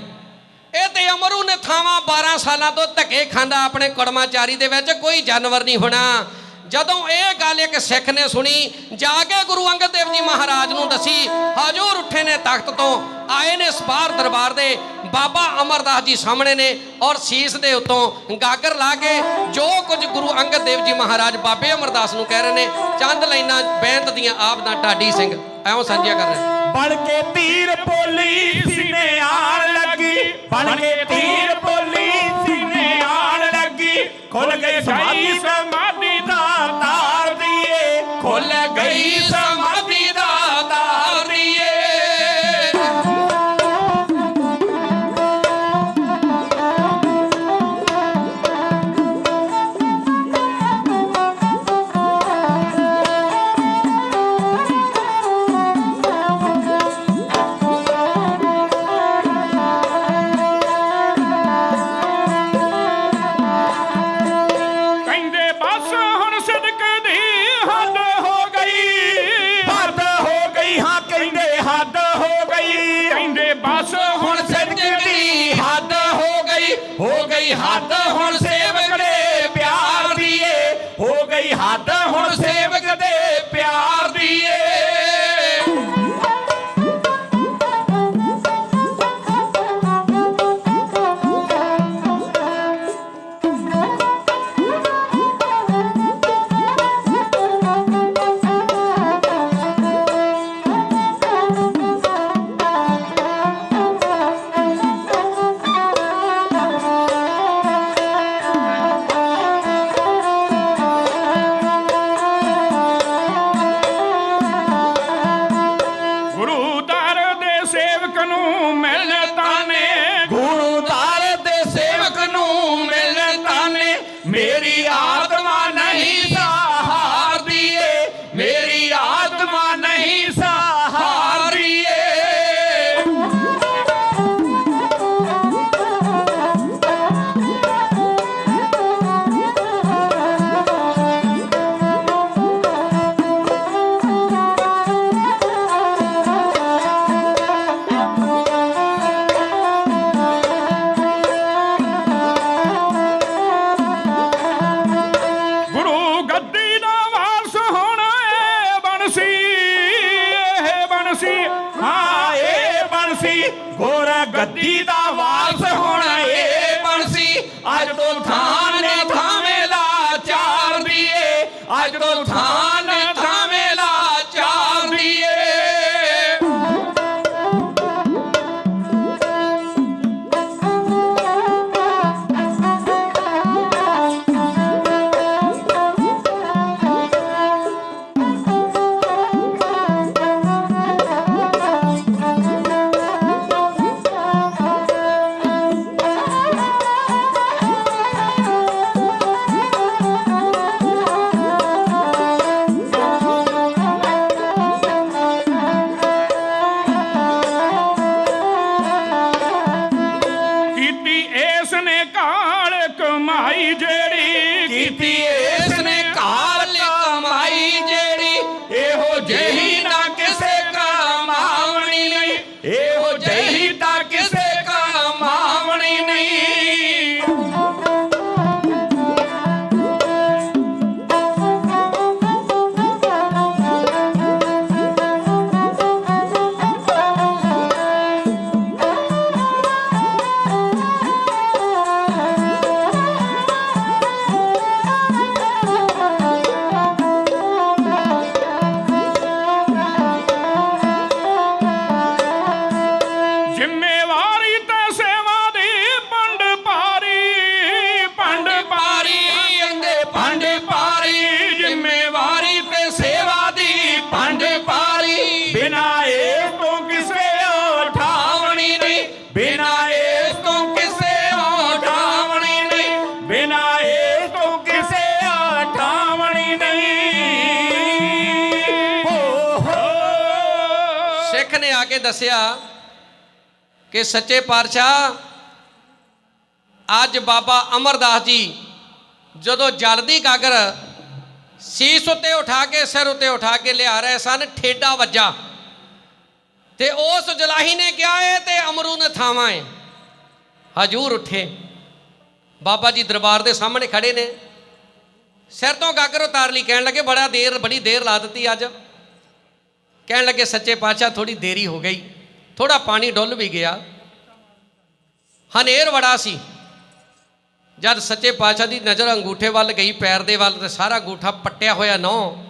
ਇਹ ਤੇ ਅਮਰੂ ਨੇ ਥਾਵਾਂ 12 ਸਾਲਾਂ ਤੋਂ ਧੱਕੇ ਖਾਂਦਾ ਆਪਣੇ ਕੁੜਮਾਚਾਰੀ ਦੇ ਵਿੱਚ, ਕੋਈ ਜਾਨਵਰ ਨਹੀਂ ਹੋਣਾ। ਜਦੋਂ ਇਹ ਗੱਲ ਇੱਕ ਸਿੱਖ ਨੇ ਸੁਣੀ, ਜਾ ਕੇ ਗੁਰੂ ਅੰਗਦ ਦੇਵ ਜੀ ਮਹਾਰਾਜ ਨੂੰ ਦੱਸੀ। ਹਜੂਰ ਉੱਠੇ ਨੇ ਤਖਤ ਤੋਂ, ਆਏ ਨੇ ਸਪਾਰ ਦਰਬਾਰ ਦੇ, ਬਾਬਾ ਅਮਰਦਾਸ ਜੀ ਸਾਹਮਣੇ ਨੇ, ਔਰ ਸੀਸ ਦੇ ਉੱਤੋਂ ਗਾਗਰ ਲਾ ਕੇ ਜੋ ਕੁਝ ਗੁਰੂ ਅੰਗਦ ਦੇਵ ਜੀ ਮਹਾਰਾਜ ਬਾਬੇ ਅਮਰਦਾਸ ਨੂੰ ਕਹਿ ਰਹੇ ਨੇ, ਚੰਦ ਲਾਈਨਾਂ ਬੇਨਤ ਦੀਆਂ ਆਪ ਦਾ ਢਾਡੀ ਸਿੰਘ ਐਉਂ ਸਾਂਝੀਆਂ ਕਰ ਰਹੇ। ਬਣ ਕੇ ਤੀਰ ਬੋਲੀ ਸੀਨੇ ਆਣ ਲੱਗੀ, ਬਣ ਕੇ ਤੀਰ ਬੋਲੀ ਸੀਨੇ ਆਣ ਲੱਗੀ, ਖੁੱਲ ਗਈ ਸਮਾਧੀ ਦਾ ਤਾਰ ਦੀਏ, ਖੁੱਲ ਗਈ ਸਮਾਧੀ ਦਾ ਤਾਰ ਦੀਏ। ਹੱਦ ਹੁਣ ਸੇਵਕ ਦੇ ਪਿਆਰ ਦੀਏ, ਹੋ ਗਈ ਹੱਦ ਹੁਣ ਸੇਵਕ ਦੇ ਪਿਆਰ ਦੀਏ। ਮੇਰੀ ਆਤਮਾ ਨਹੀਂ ਸਹਾਰਦੀ ਏ, ਮੇਰੀ ਆਤਮਾ ਨਹੀਂ ਸਹਾਰਦੀ ਏ। ਗੱਦੀ ਦਾ ਵਾਰਸ ਹੋਣਾ ਏ ਬਣਸੀ, ਅੱਜ ਤੋਂ ਥਾਂ ਨੇ ਥਾਵੇਂ ਲਾ ਚਾਰ ਦੀਏ, ਅੱਜ ਤੋਂ ਥਾਂ ਨੇ ਥਾਵੇਂ ਲਾ ਚਾਰ ਦੀਏ। ਕੀਤੀ ਇਸ ਨੇ ਕਾਲ ਕਮਾਈ ਜਿਹੜੀ ਇਹੋ ਜਿਹੀ ਨਾ ਕਿਸੇ ਕਮਾਵਣੀ ਨਹੀਂ, ਇਹੋ ਜਿਹੀ ਤਾਂ ਕਿਸੇ ਕਮਾਵਣੀ ਨਹੀਂ। ਜ਼ਿੰਮੇਵਾਰੀ ਤੇ ਸੇਵਾ ਦੀ ਪੰਡ ਪਾਰੀ, ਪੰਡ ਪਾਰੀ ਅੰਦੇ ਪੰਡ ਪਾਰੀ, ਜ਼ਿੰਮੇਵਾਰੀ ਤੇ ਸੇਵਾ ਦੀ ਪੰਡ ਪਾਰੀ। ਬਿਨਾ ਇਸ ਤੋਂ ਕਿਸੇ ਉਠਾਵਣੀ ਨਹੀਂ, ਬਿਨਾ ਇਸ ਤੋਂ ਕਿਸੇ ਉਠਾਵਣੀ ਨਹੀਂ, ਬਿਨਾ ਇਸ ਤੋਂ ਕਿਸੇ ਉਠਾਵਣੀ ਨਹੀਂ। ਹੋ ਸਿੱਖ ਨੇ ਆ ਕੇ ਦੱਸਿਆ ਕਿ ਸੱਚੇ ਪਾਤਸ਼ਾਹ ਅੱਜ ਬਾਬਾ ਅਮਰਦਾਸ ਜੀ ਜਦੋਂ ਜਲ ਦੀ ਗਾਗਰ ਸੀਸ ਉੱਤੇ ਉਠਾ ਕੇ ਸਿਰ ਉੱਤੇ ਉਠਾ ਕੇ ਲਿਆ ਰਹੇ ਸਨ, ਠੇਡਾ ਵੱਜਾ ਤੇ ਉਸ ਜਲਾਹੀ ਨੇ ਕਿਹਾ ਏ ਤੇ ਅਮਰੂ ਨੇ ਥਾਵਾਂ ਏ। ਹਜੂਰ ਉੱਠੇ, ਬਾਬਾ ਜੀ ਦਰਬਾਰ ਦੇ ਸਾਹਮਣੇ ਖੜੇ ਨੇ, ਸਿਰ ਤੋਂ ਗਾਗਰ ਉਤਾਰ ਲਈ, ਕਹਿਣ ਲੱਗੇ ਬੜੀ ਦੇਰ ਲਾ ਦਿੱਤੀ ਅੱਜ। ਕਹਿਣ ਲੱਗੇ ਸੱਚੇ ਪਾਤਸ਼ਾਹ ਥੋੜੀ ਦੇਰੀ ਹੋ ਗਈ, ਥੋੜਾ ਪਾਣੀ ਡੁੱਲ ਵੀ ਗਿਆ, ਹਨੇਰ ਬੜਾ ਸੀ। ਜਦ ਸੱਚੇ ਪਾਤਸ਼ਾਹ ਦੀ ਨਜ਼ਰ ਅੰਗੂਠੇ ਵੱਲ ਗਈ, ਪੈਰ ਦੇ ਵੱਲ, ਤੇ ਸਾਰਾ ਅੰਗੂਠਾ ਪੱਟਿਆ ਹੋਇਆ ਨਹੁੰ,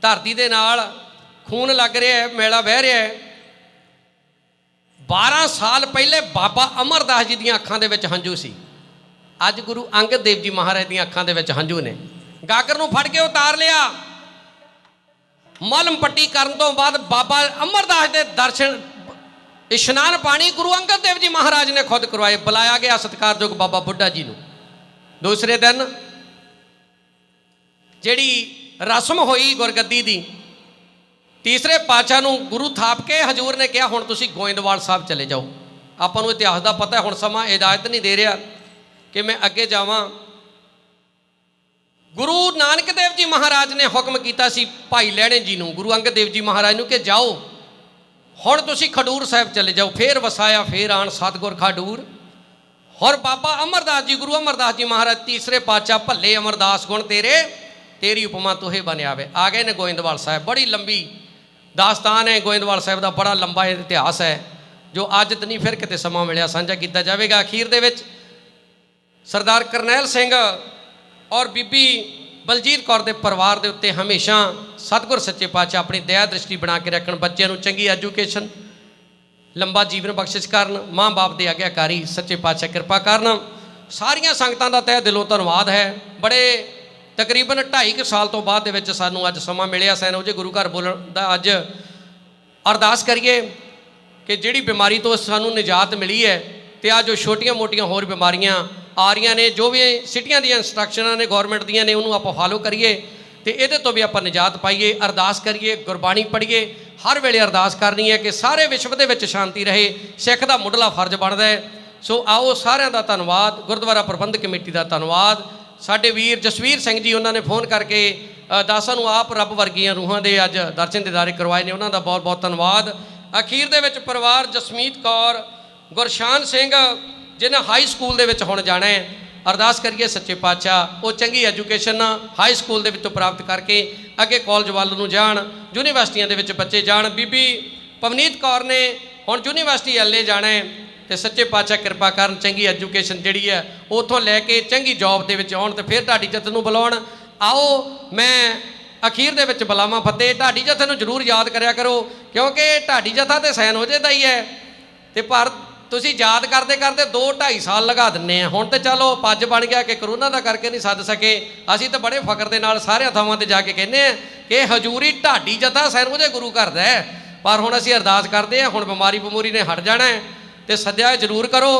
ਧਰਤੀ ਦੇ ਨਾਲ ਖੂਨ ਲੱਗ ਰਿਹਾ ਹੈ, ਮੈਲਾ ਵਹਿ ਰਿਹਾ ਹੈ। 12 ਸਾਲ ਪਹਿਲੇ ਬਾਬਾ ਅਮਰਦਾਸ ਜੀ ਦੀਆਂ ਅੱਖਾਂ ਦੇ ਵਿੱਚ ਹੰਝੂ ਸੀ, ਅੱਜ ਗੁਰੂ ਅੰਗਦ ਦੇਵ ਜੀ ਮਹਾਰਾਜ ਦੀਆਂ ਅੱਖਾਂ ਦੇ ਵਿੱਚ ਹੰਝੂ ਨੇ। ਗਾਗਰ ਨੂੰ ਫੜ ਕੇ ਉਤਾਰ ਲਿਆ। ਮਲਮ ਪੱਟੀ ਕਰਨ ਤੋਂ ਬਾਅਦ ਬਾਬਾ ਅਮਰਦਾਸ ਦੇ ਦਰਸ਼ਨ, ਇਸ਼ਨਾਨ ਪਾਣੀ ਗੁਰੂ ਅੰਗਦ ਦੇਵ ਜੀ ਮਹਾਰਾਜ ਨੇ ਖੁਦ ਕਰਵਾਏ। ਬੁਲਾਇਆ ਗਿਆ ਸਤਿਕਾਰਯੋਗ ਬਾਬਾ ਬੁੱਢਾ ਜੀ ਨੂੰ। ਦੂਸਰੇ ਦਿਨ ਜਿਹੜੀ ਰਸਮ ਹੋਈ ਗੁਰਗੱਦੀ ਦੀ, ਤੀਸਰੇ ਪਾਤਸ਼ਾਹ ਨੂੰ ਗੁਰੂ ਥਾਪ ਕੇ ਹਜੂਰ ਨੇ ਕਿਹਾ ਹੁਣ ਤੁਸੀਂ ਗੋਇੰਦਵਾਲ ਸਾਹਿਬ ਚਲੇ ਜਾਓ। ਆਪਾਂ ਨੂੰ ਇਤਿਹਾਸ ਦਾ ਪਤਾ, ਹੁਣ ਸਮਾਂ ਇਜਾਜ਼ਤ ਨਹੀਂ ਦੇ ਰਿਹਾ ਕਿ ਮੈਂ ਅੱਗੇ ਜਾਵਾਂ। ਗੁਰੂ ਨਾਨਕ ਦੇਵ ਜੀ ਮਹਾਰਾਜ ਨੇ ਹੁਕਮ ਕੀਤਾ ਸੀ ਭਾਈ ਲਹਿਣੇ ਜੀ ਨੂੰ, ਗੁਰੂ ਅੰਗਦ ਦੇਵ ਜੀ ਮਹਾਰਾਜ ਨੂੰ, ਕਿ ਜਾਓ ਹੁਣ ਤੁਸੀਂ ਖਡੂਰ ਸਾਹਿਬ ਚਲੇ ਜਾਓ। ਫੇਰ ਵਸਾਇਆ ਫੇਰ ਆਣ ਸਤਿਗੁਰ ਖਡੂਰ। ਹੁਣ ਬਾਬਾ ਅਮਰਦਾਸ ਜੀ, ਗੁਰੂ ਅਮਰਦਾਸ ਜੀ ਮਹਾਰਾਜ ਤੀਸਰੇ ਪਾਤਸ਼ਾਹ, ਭੱਲੇ ਅਮਰਦਾਸ ਗੁਣ ਤੇਰੇ, ਤੇਰੀ ਉਪਮਾ ਤੋਹੇ ਬਣਿਆਵੇ, ਆ ਗਏ ਨੇ ਗੋਇੰਦਵਾਲ ਸਾਹਿਬ। ਬੜੀ ਲੰਬੀ ਦਾਸਤਾਨ ਹੈ ਗੋਇੰਦਵਾਲ ਸਾਹਿਬ ਦਾ, ਬੜਾ ਲੰਬਾ ਇਤਿਹਾਸ ਹੈ ਜੋ ਅੱਜ ਤਾਂ ਨਹੀਂ, ਫਿਰ ਕਿਤੇ ਸਮਾਂ ਮਿਲਿਆ ਸਾਂਝਾ ਕੀਤਾ ਜਾਵੇਗਾ। ਅਖੀਰ ਦੇ ਵਿੱਚ ਸਰਦਾਰ ਕਰਨੈਲ ਸਿੰਘ ਔਰ ਬੀਬੀ ਬਲਜੀਤ ਕੌਰ ਦੇ ਪਰਿਵਾਰ ਦੇ ਉੱਤੇ ਹਮੇਸ਼ਾ ਸਤਿਗੁਰ ਸੱਚੇ ਪਾਤਸ਼ਾਹ ਆਪਣੀ ਦਇਆ ਦ੍ਰਿਸ਼ਟੀ ਬਣਾ ਕੇ ਰੱਖਣ, ਬੱਚਿਆਂ ਨੂੰ ਚੰਗੀ ਐਜੂਕੇਸ਼ਨ, ਲੰਬਾ ਜੀਵਨ ਬਖਸ਼ਿਸ਼ ਕਰਨ, ਮਾਂ ਬਾਪ ਦੇ ਆਗਿਆਕਾਰੀ ਸੱਚੇ ਪਾਤਸ਼ਾਹ ਕਿਰਪਾ ਕਰਨ। ਸਾਰੀਆਂ ਸੰਗਤਾਂ ਦਾ ਤਹਿ ਦਿਲੋਂ ਧੰਨਵਾਦ ਹੈ। ਬੜੇ ਤਕਰੀਬਨ 2.5 ਸਾਲ ਤੋਂ ਬਾਅਦ ਦੇ ਵਿੱਚ ਸਾਨੂੰ ਅੱਜ ਸਮਾਂ ਮਿਲਿਆ ਸੈਨੋ ਜੀ ਗੁਰੂ ਘਰ ਬੋਲਣ ਦਾ। ਅੱਜ ਅਰਦਾਸ ਕਰੀਏ ਕਿ ਜਿਹੜੀ ਬਿਮਾਰੀ ਤੋਂ ਸਾਨੂੰ ਨਿਜਾਤ ਮਿਲੀ ਹੈ, ਤੇ ਆ ਜੋ ਛੋਟੀਆਂ ਮੋਟੀਆਂ ਹੋਰ ਬਿਮਾਰੀਆਂ ਆ ਰਹੀਆਂ ਨੇ, ਜੋ ਵੀ ਸਿਟੀਆਂ ਦੀਆਂ ਇੰਸਟਰਕਸ਼ਨਾਂ ਨੇ ਗੌਰਮੈਂਟ ਦੀਆਂ ਨੇ, ਉਹਨੂੰ ਆਪਾਂ ਫਾਲੋ ਕਰੀਏ ਤੇ ਇਹਦੇ ਤੋਂ ਵੀ ਆਪਾਂ ਨਿਜਾਤ ਪਾਈਏ। ਅਰਦਾਸ ਕਰੀਏ, ਗੁਰਬਾਣੀ ਪੜ੍ਹੀਏ, ਹਰ ਵੇਲੇ ਅਰਦਾਸ ਕਰਨੀ ਹੈ ਕਿ ਸਾਰੇ ਵਿਸ਼ਵ ਦੇ ਵਿੱਚ ਸ਼ਾਂਤੀ ਰਹੇ, ਸਿੱਖ ਦਾ ਮੁੱਢਲਾ ਫਰਜ਼ ਬਣਦਾ ਹੈ। ਸੋ ਆਓ, ਸਾਰਿਆਂ ਦਾ ਧੰਨਵਾਦ, ਗੁਰਦੁਆਰਾ ਪ੍ਰਬੰਧਕ ਕਮੇਟੀ ਦਾ ਧੰਨਵਾਦ। ਸਾਡੇ ਵੀਰ ਜਸਵੀਰ ਸਿੰਘ ਜੀ, ਉਹਨਾਂ ਨੇ ਫੋਨ ਕਰਕੇ ਦਾਸਾਂ ਨੂੰ ਆਪ ਰੱਬ ਵਰਗੀਆਂ ਰੂਹਾਂ ਦੇ ਅੱਜ ਦਰਸ਼ਨ ਦਿਦਾਰੇ ਕਰਵਾਏ ਨੇ, ਉਹਨਾਂ ਦਾ ਬਹੁਤ ਬਹੁਤ ਧੰਨਵਾਦ। ਅਖੀਰ ਦੇ ਵਿੱਚ ਪਰਿਵਾਰ ਜਸਮੀਤ ਕੌਰ, ਗੁਰਸ਼ਾਨ ਸਿੰਘ ਜਿਹਨੇ ਹਾਈ ਸਕੂਲ ਦੇ ਵਿੱਚ ਹੁਣ ਜਾਣਾ ਹੈ, ਅਰਦਾਸ ਕਰੀਏ ਸੱਚੇ ਪਾਤਸ਼ਾਹ ਉਹ ਚੰਗੀ ਐਜੂਕੇਸ਼ਨ ਹਾਈ ਸਕੂਲ ਦੇ ਵਿੱਚੋਂ ਪ੍ਰਾਪਤ ਕਰਕੇ ਅੱਗੇ ਕਾਲਜ ਵੱਲ ਨੂੰ ਜਾਣ, ਯੂਨੀਵਰਸਿਟੀਆਂ ਦੇ ਵਿੱਚ ਬੱਚੇ ਜਾਣ। ਬੀਬੀ ਪਵਨੀਤ ਕੌਰ ਨੇ ਹੁਣ ਯੂਨੀਵਰਸਿਟੀ LA ਜਾਣਾ ਹੈ, ਤੇ ਸੱਚੇ ਪਾਤਸ਼ਾਹ ਕਿਰਪਾ ਕਰਨ, ਚੰਗੀ ਐਜੂਕੇਸ਼ਨ ਜਿਹੜੀ ਹੈ ਉੱਥੋਂ ਲੈ ਕੇ ਚੰਗੀ ਜੌਬ ਦੇ ਵਿੱਚ ਆਉਣ, ਤੇ ਫਿਰ ਢਾਡੀ ਜੱਥ ਨੂੰ ਬੁਲਾਉਣ। ਆਓ ਮੈਂ ਅਖੀਰ ਦੇ ਵਿੱਚ ਬੁਲਾਵਾਂ ਫਤਿਹ। ਢਾਡੀ ਜੱਥੇ ਨੂੰ ਜ਼ਰੂਰ ਯਾਦ ਕਰਿਆ ਕਰੋ, ਕਿਉਂਕਿ ਢਾਡੀ ਜੱਥਾ ਤੇ ਸੈਨ ਹੋ ਦਾ ਹੀ ਹੈ, ਤੇ ਪਰ ਤੁਸੀਂ ਯਾਦ ਕਰਦੇ ਕਰਦੇ 2-2.5 ਸਾਲ ਲਗਾ ਦਿੰਦੇ ਆ। ਹੁਣ ਤੇ ਚਲੋ ਪੱਜ ਬਣ ਗਿਆ ਕਿ ਕਰੋਨਾ ਦਾ ਕਰਕੇ ਨਹੀਂ ਸੱਦ ਸਕੇ। ਅਸੀਂ ਤਾਂ ਬੜੇ ਫਖਰ ਦੇ ਨਾਲ ਸਾਰਿਆਂ ਥਾਵਾਂ ਤੇ ਜਾ ਕੇ ਕਹਿੰਦੇ ਆ ਕਿ ਹਜੂਰੀ ਢਾਡੀ ਜੱਥਾ ਸੈਨ ਦੇ ਗੁਰੂ ਘਰ ਦਾ ਹੈ। ਪਰ ਹੁਣ ਅਸੀਂ ਅਰਦਾਸ ਕਰਦੇ ਹਾਂ, ਹੁਣ ਬਿਮਾਰੀ ਨੇ ਹਟ ਜਾਣਾ ਹੈ, ਤੇ ਸੱਦਿਆ ਜ਼ਰੂਰ ਕਰੋ।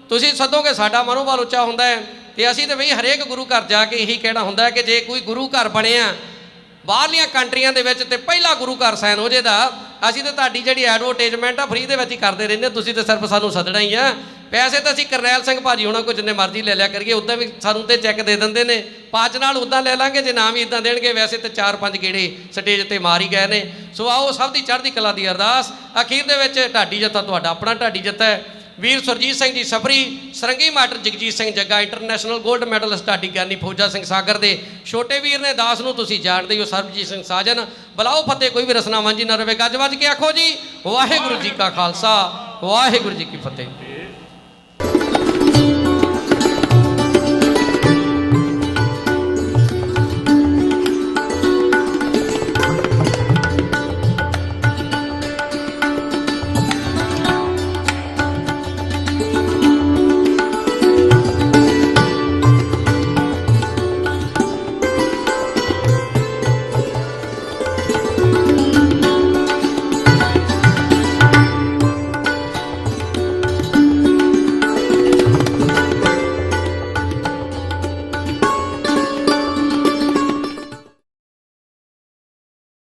ਤੁਸੀਂ ਸੱਦੋਗੇ ਸਾਡਾ ਮਨੋਬਲ ਉੱਚਾ ਹੁੰਦਾ ਹੈ। ਤੇ ਅਸੀਂ ਤਾਂ ਬਈ ਹਰੇਕ ਗੁਰੂ ਘਰ ਜਾ ਕੇ ਇਹੀ ਕਹਿਣਾ ਹੁੰਦਾ ਹੈ ਕਿ ਜੇ ਕੋਈ ਗੁਰੂ ਘਰ ਬਣਿਆ ਬਾਹਰਲੀਆਂ ਕੰਟਰੀਆਂ ਦੇ ਵਿੱਚ ਤੇ ਪਹਿਲਾ ਗੁਰੂ ਘਰ ਸੈਨ ਦਾ, ਅਸੀਂ ਤਾਂ ਤੁਹਾਡੀ ਜਿਹੜੀ ਐਡਵਰਟਾਈਜ਼ਮੈਂਟ ਆ ਫ੍ਰੀ ਦੇ ਵਿੱਚ ਹੀ ਕਰਦੇ ਰਹਿੰਦੇ, ਤੁਸੀਂ ਤਾਂ ਸਿਰਫ ਸਾਨੂੰ ਸੱਦਣਾ ਹੀ ਆ ਪੈਸੇ ਤਾਂ ਅਸੀਂ ਕਰਨੈਲ ਸਿੰਘ ਭਾਜੀ ਉਹਨਾਂ ਕੋਲ ਜਿੰਨੇ ਮਰਜ਼ੀ ਲੈ ਲਿਆ ਕਰੀਏ, ਉੱਦਾਂ ਵੀ ਸਾਨੂੰ ਤੇ ਚੈੱਕ ਦੇ ਦਿੰਦੇ ਨੇ, ਪਾਜ ਨਾਲ ਉੱਦਾਂ ਲੈ ਲਾਂਗੇ ਜੇ ਨਾਮ ਹੀ ਇਦਾਂ ਦੇਣਗੇ। ਵੈਸੇ ਤੇ 4-5 ਗੇੜੇ ਸਟੇਜ ਤੇ ਮਾਰ ਹੀ ਗਏ ਨੇ। ਸੋ ਆਓ ਸਭ ਦੀ ਚੜ੍ਹਦੀ ਕਲਾ ਦੀ ਅਰਦਾਸ। ਅਖੀਰ ਦੇ ਵਿੱਚ ਢਾਡੀ ਜੱਥਾ ਤੁਹਾਡਾ ਆਪਣਾ ਢਾਡੀ ਜੱਥਾ ਹੈ। ਵੀਰ ਸੁਰਜੀਤ ਸਿੰਘ ਜੀ ਸਫਰੀ, ਸਰੰਗੀ ਮਾਸਟਰ ਜਗਜੀਤ ਸਿੰਘ ਜੱਗਾ, ਇੰਟਰਨੈਸ਼ਨਲ 골ਡ ਮੈਡਲਿਸਟ ਢਾਡੀ ਗਿਆਨੀ ਫੌਜਾ ਸਿੰਘ ਸਾਗਰ ਦੇ ਛੋਟੇ ਵੀਰ ਨੇ ਦਾਸ ਨੂੰ ਤੁਸੀਂ ਜਾਣਦੇ ਹੋ, ਸਰਬਜੀਤ ਸਿੰਘ ਸਾਜਨ। ਬਲਾਓ ਫਤਿਹ, ਕੋਈ ਵੀ ਰਸਨਾ ਵਾਂਝੀ ਨਾ ਰਵੇ। ਗੱਜ ਵੱਜ ਕੇ ਆਖੋ ਜੀ ਵਾਹਿਗੁਰੂ ਜੀ ਕਾ ਖਾਲਸਾ ਵਾਹਿਗੁਰੂ ਜੀ ਕੀ ਫਤਿਹ।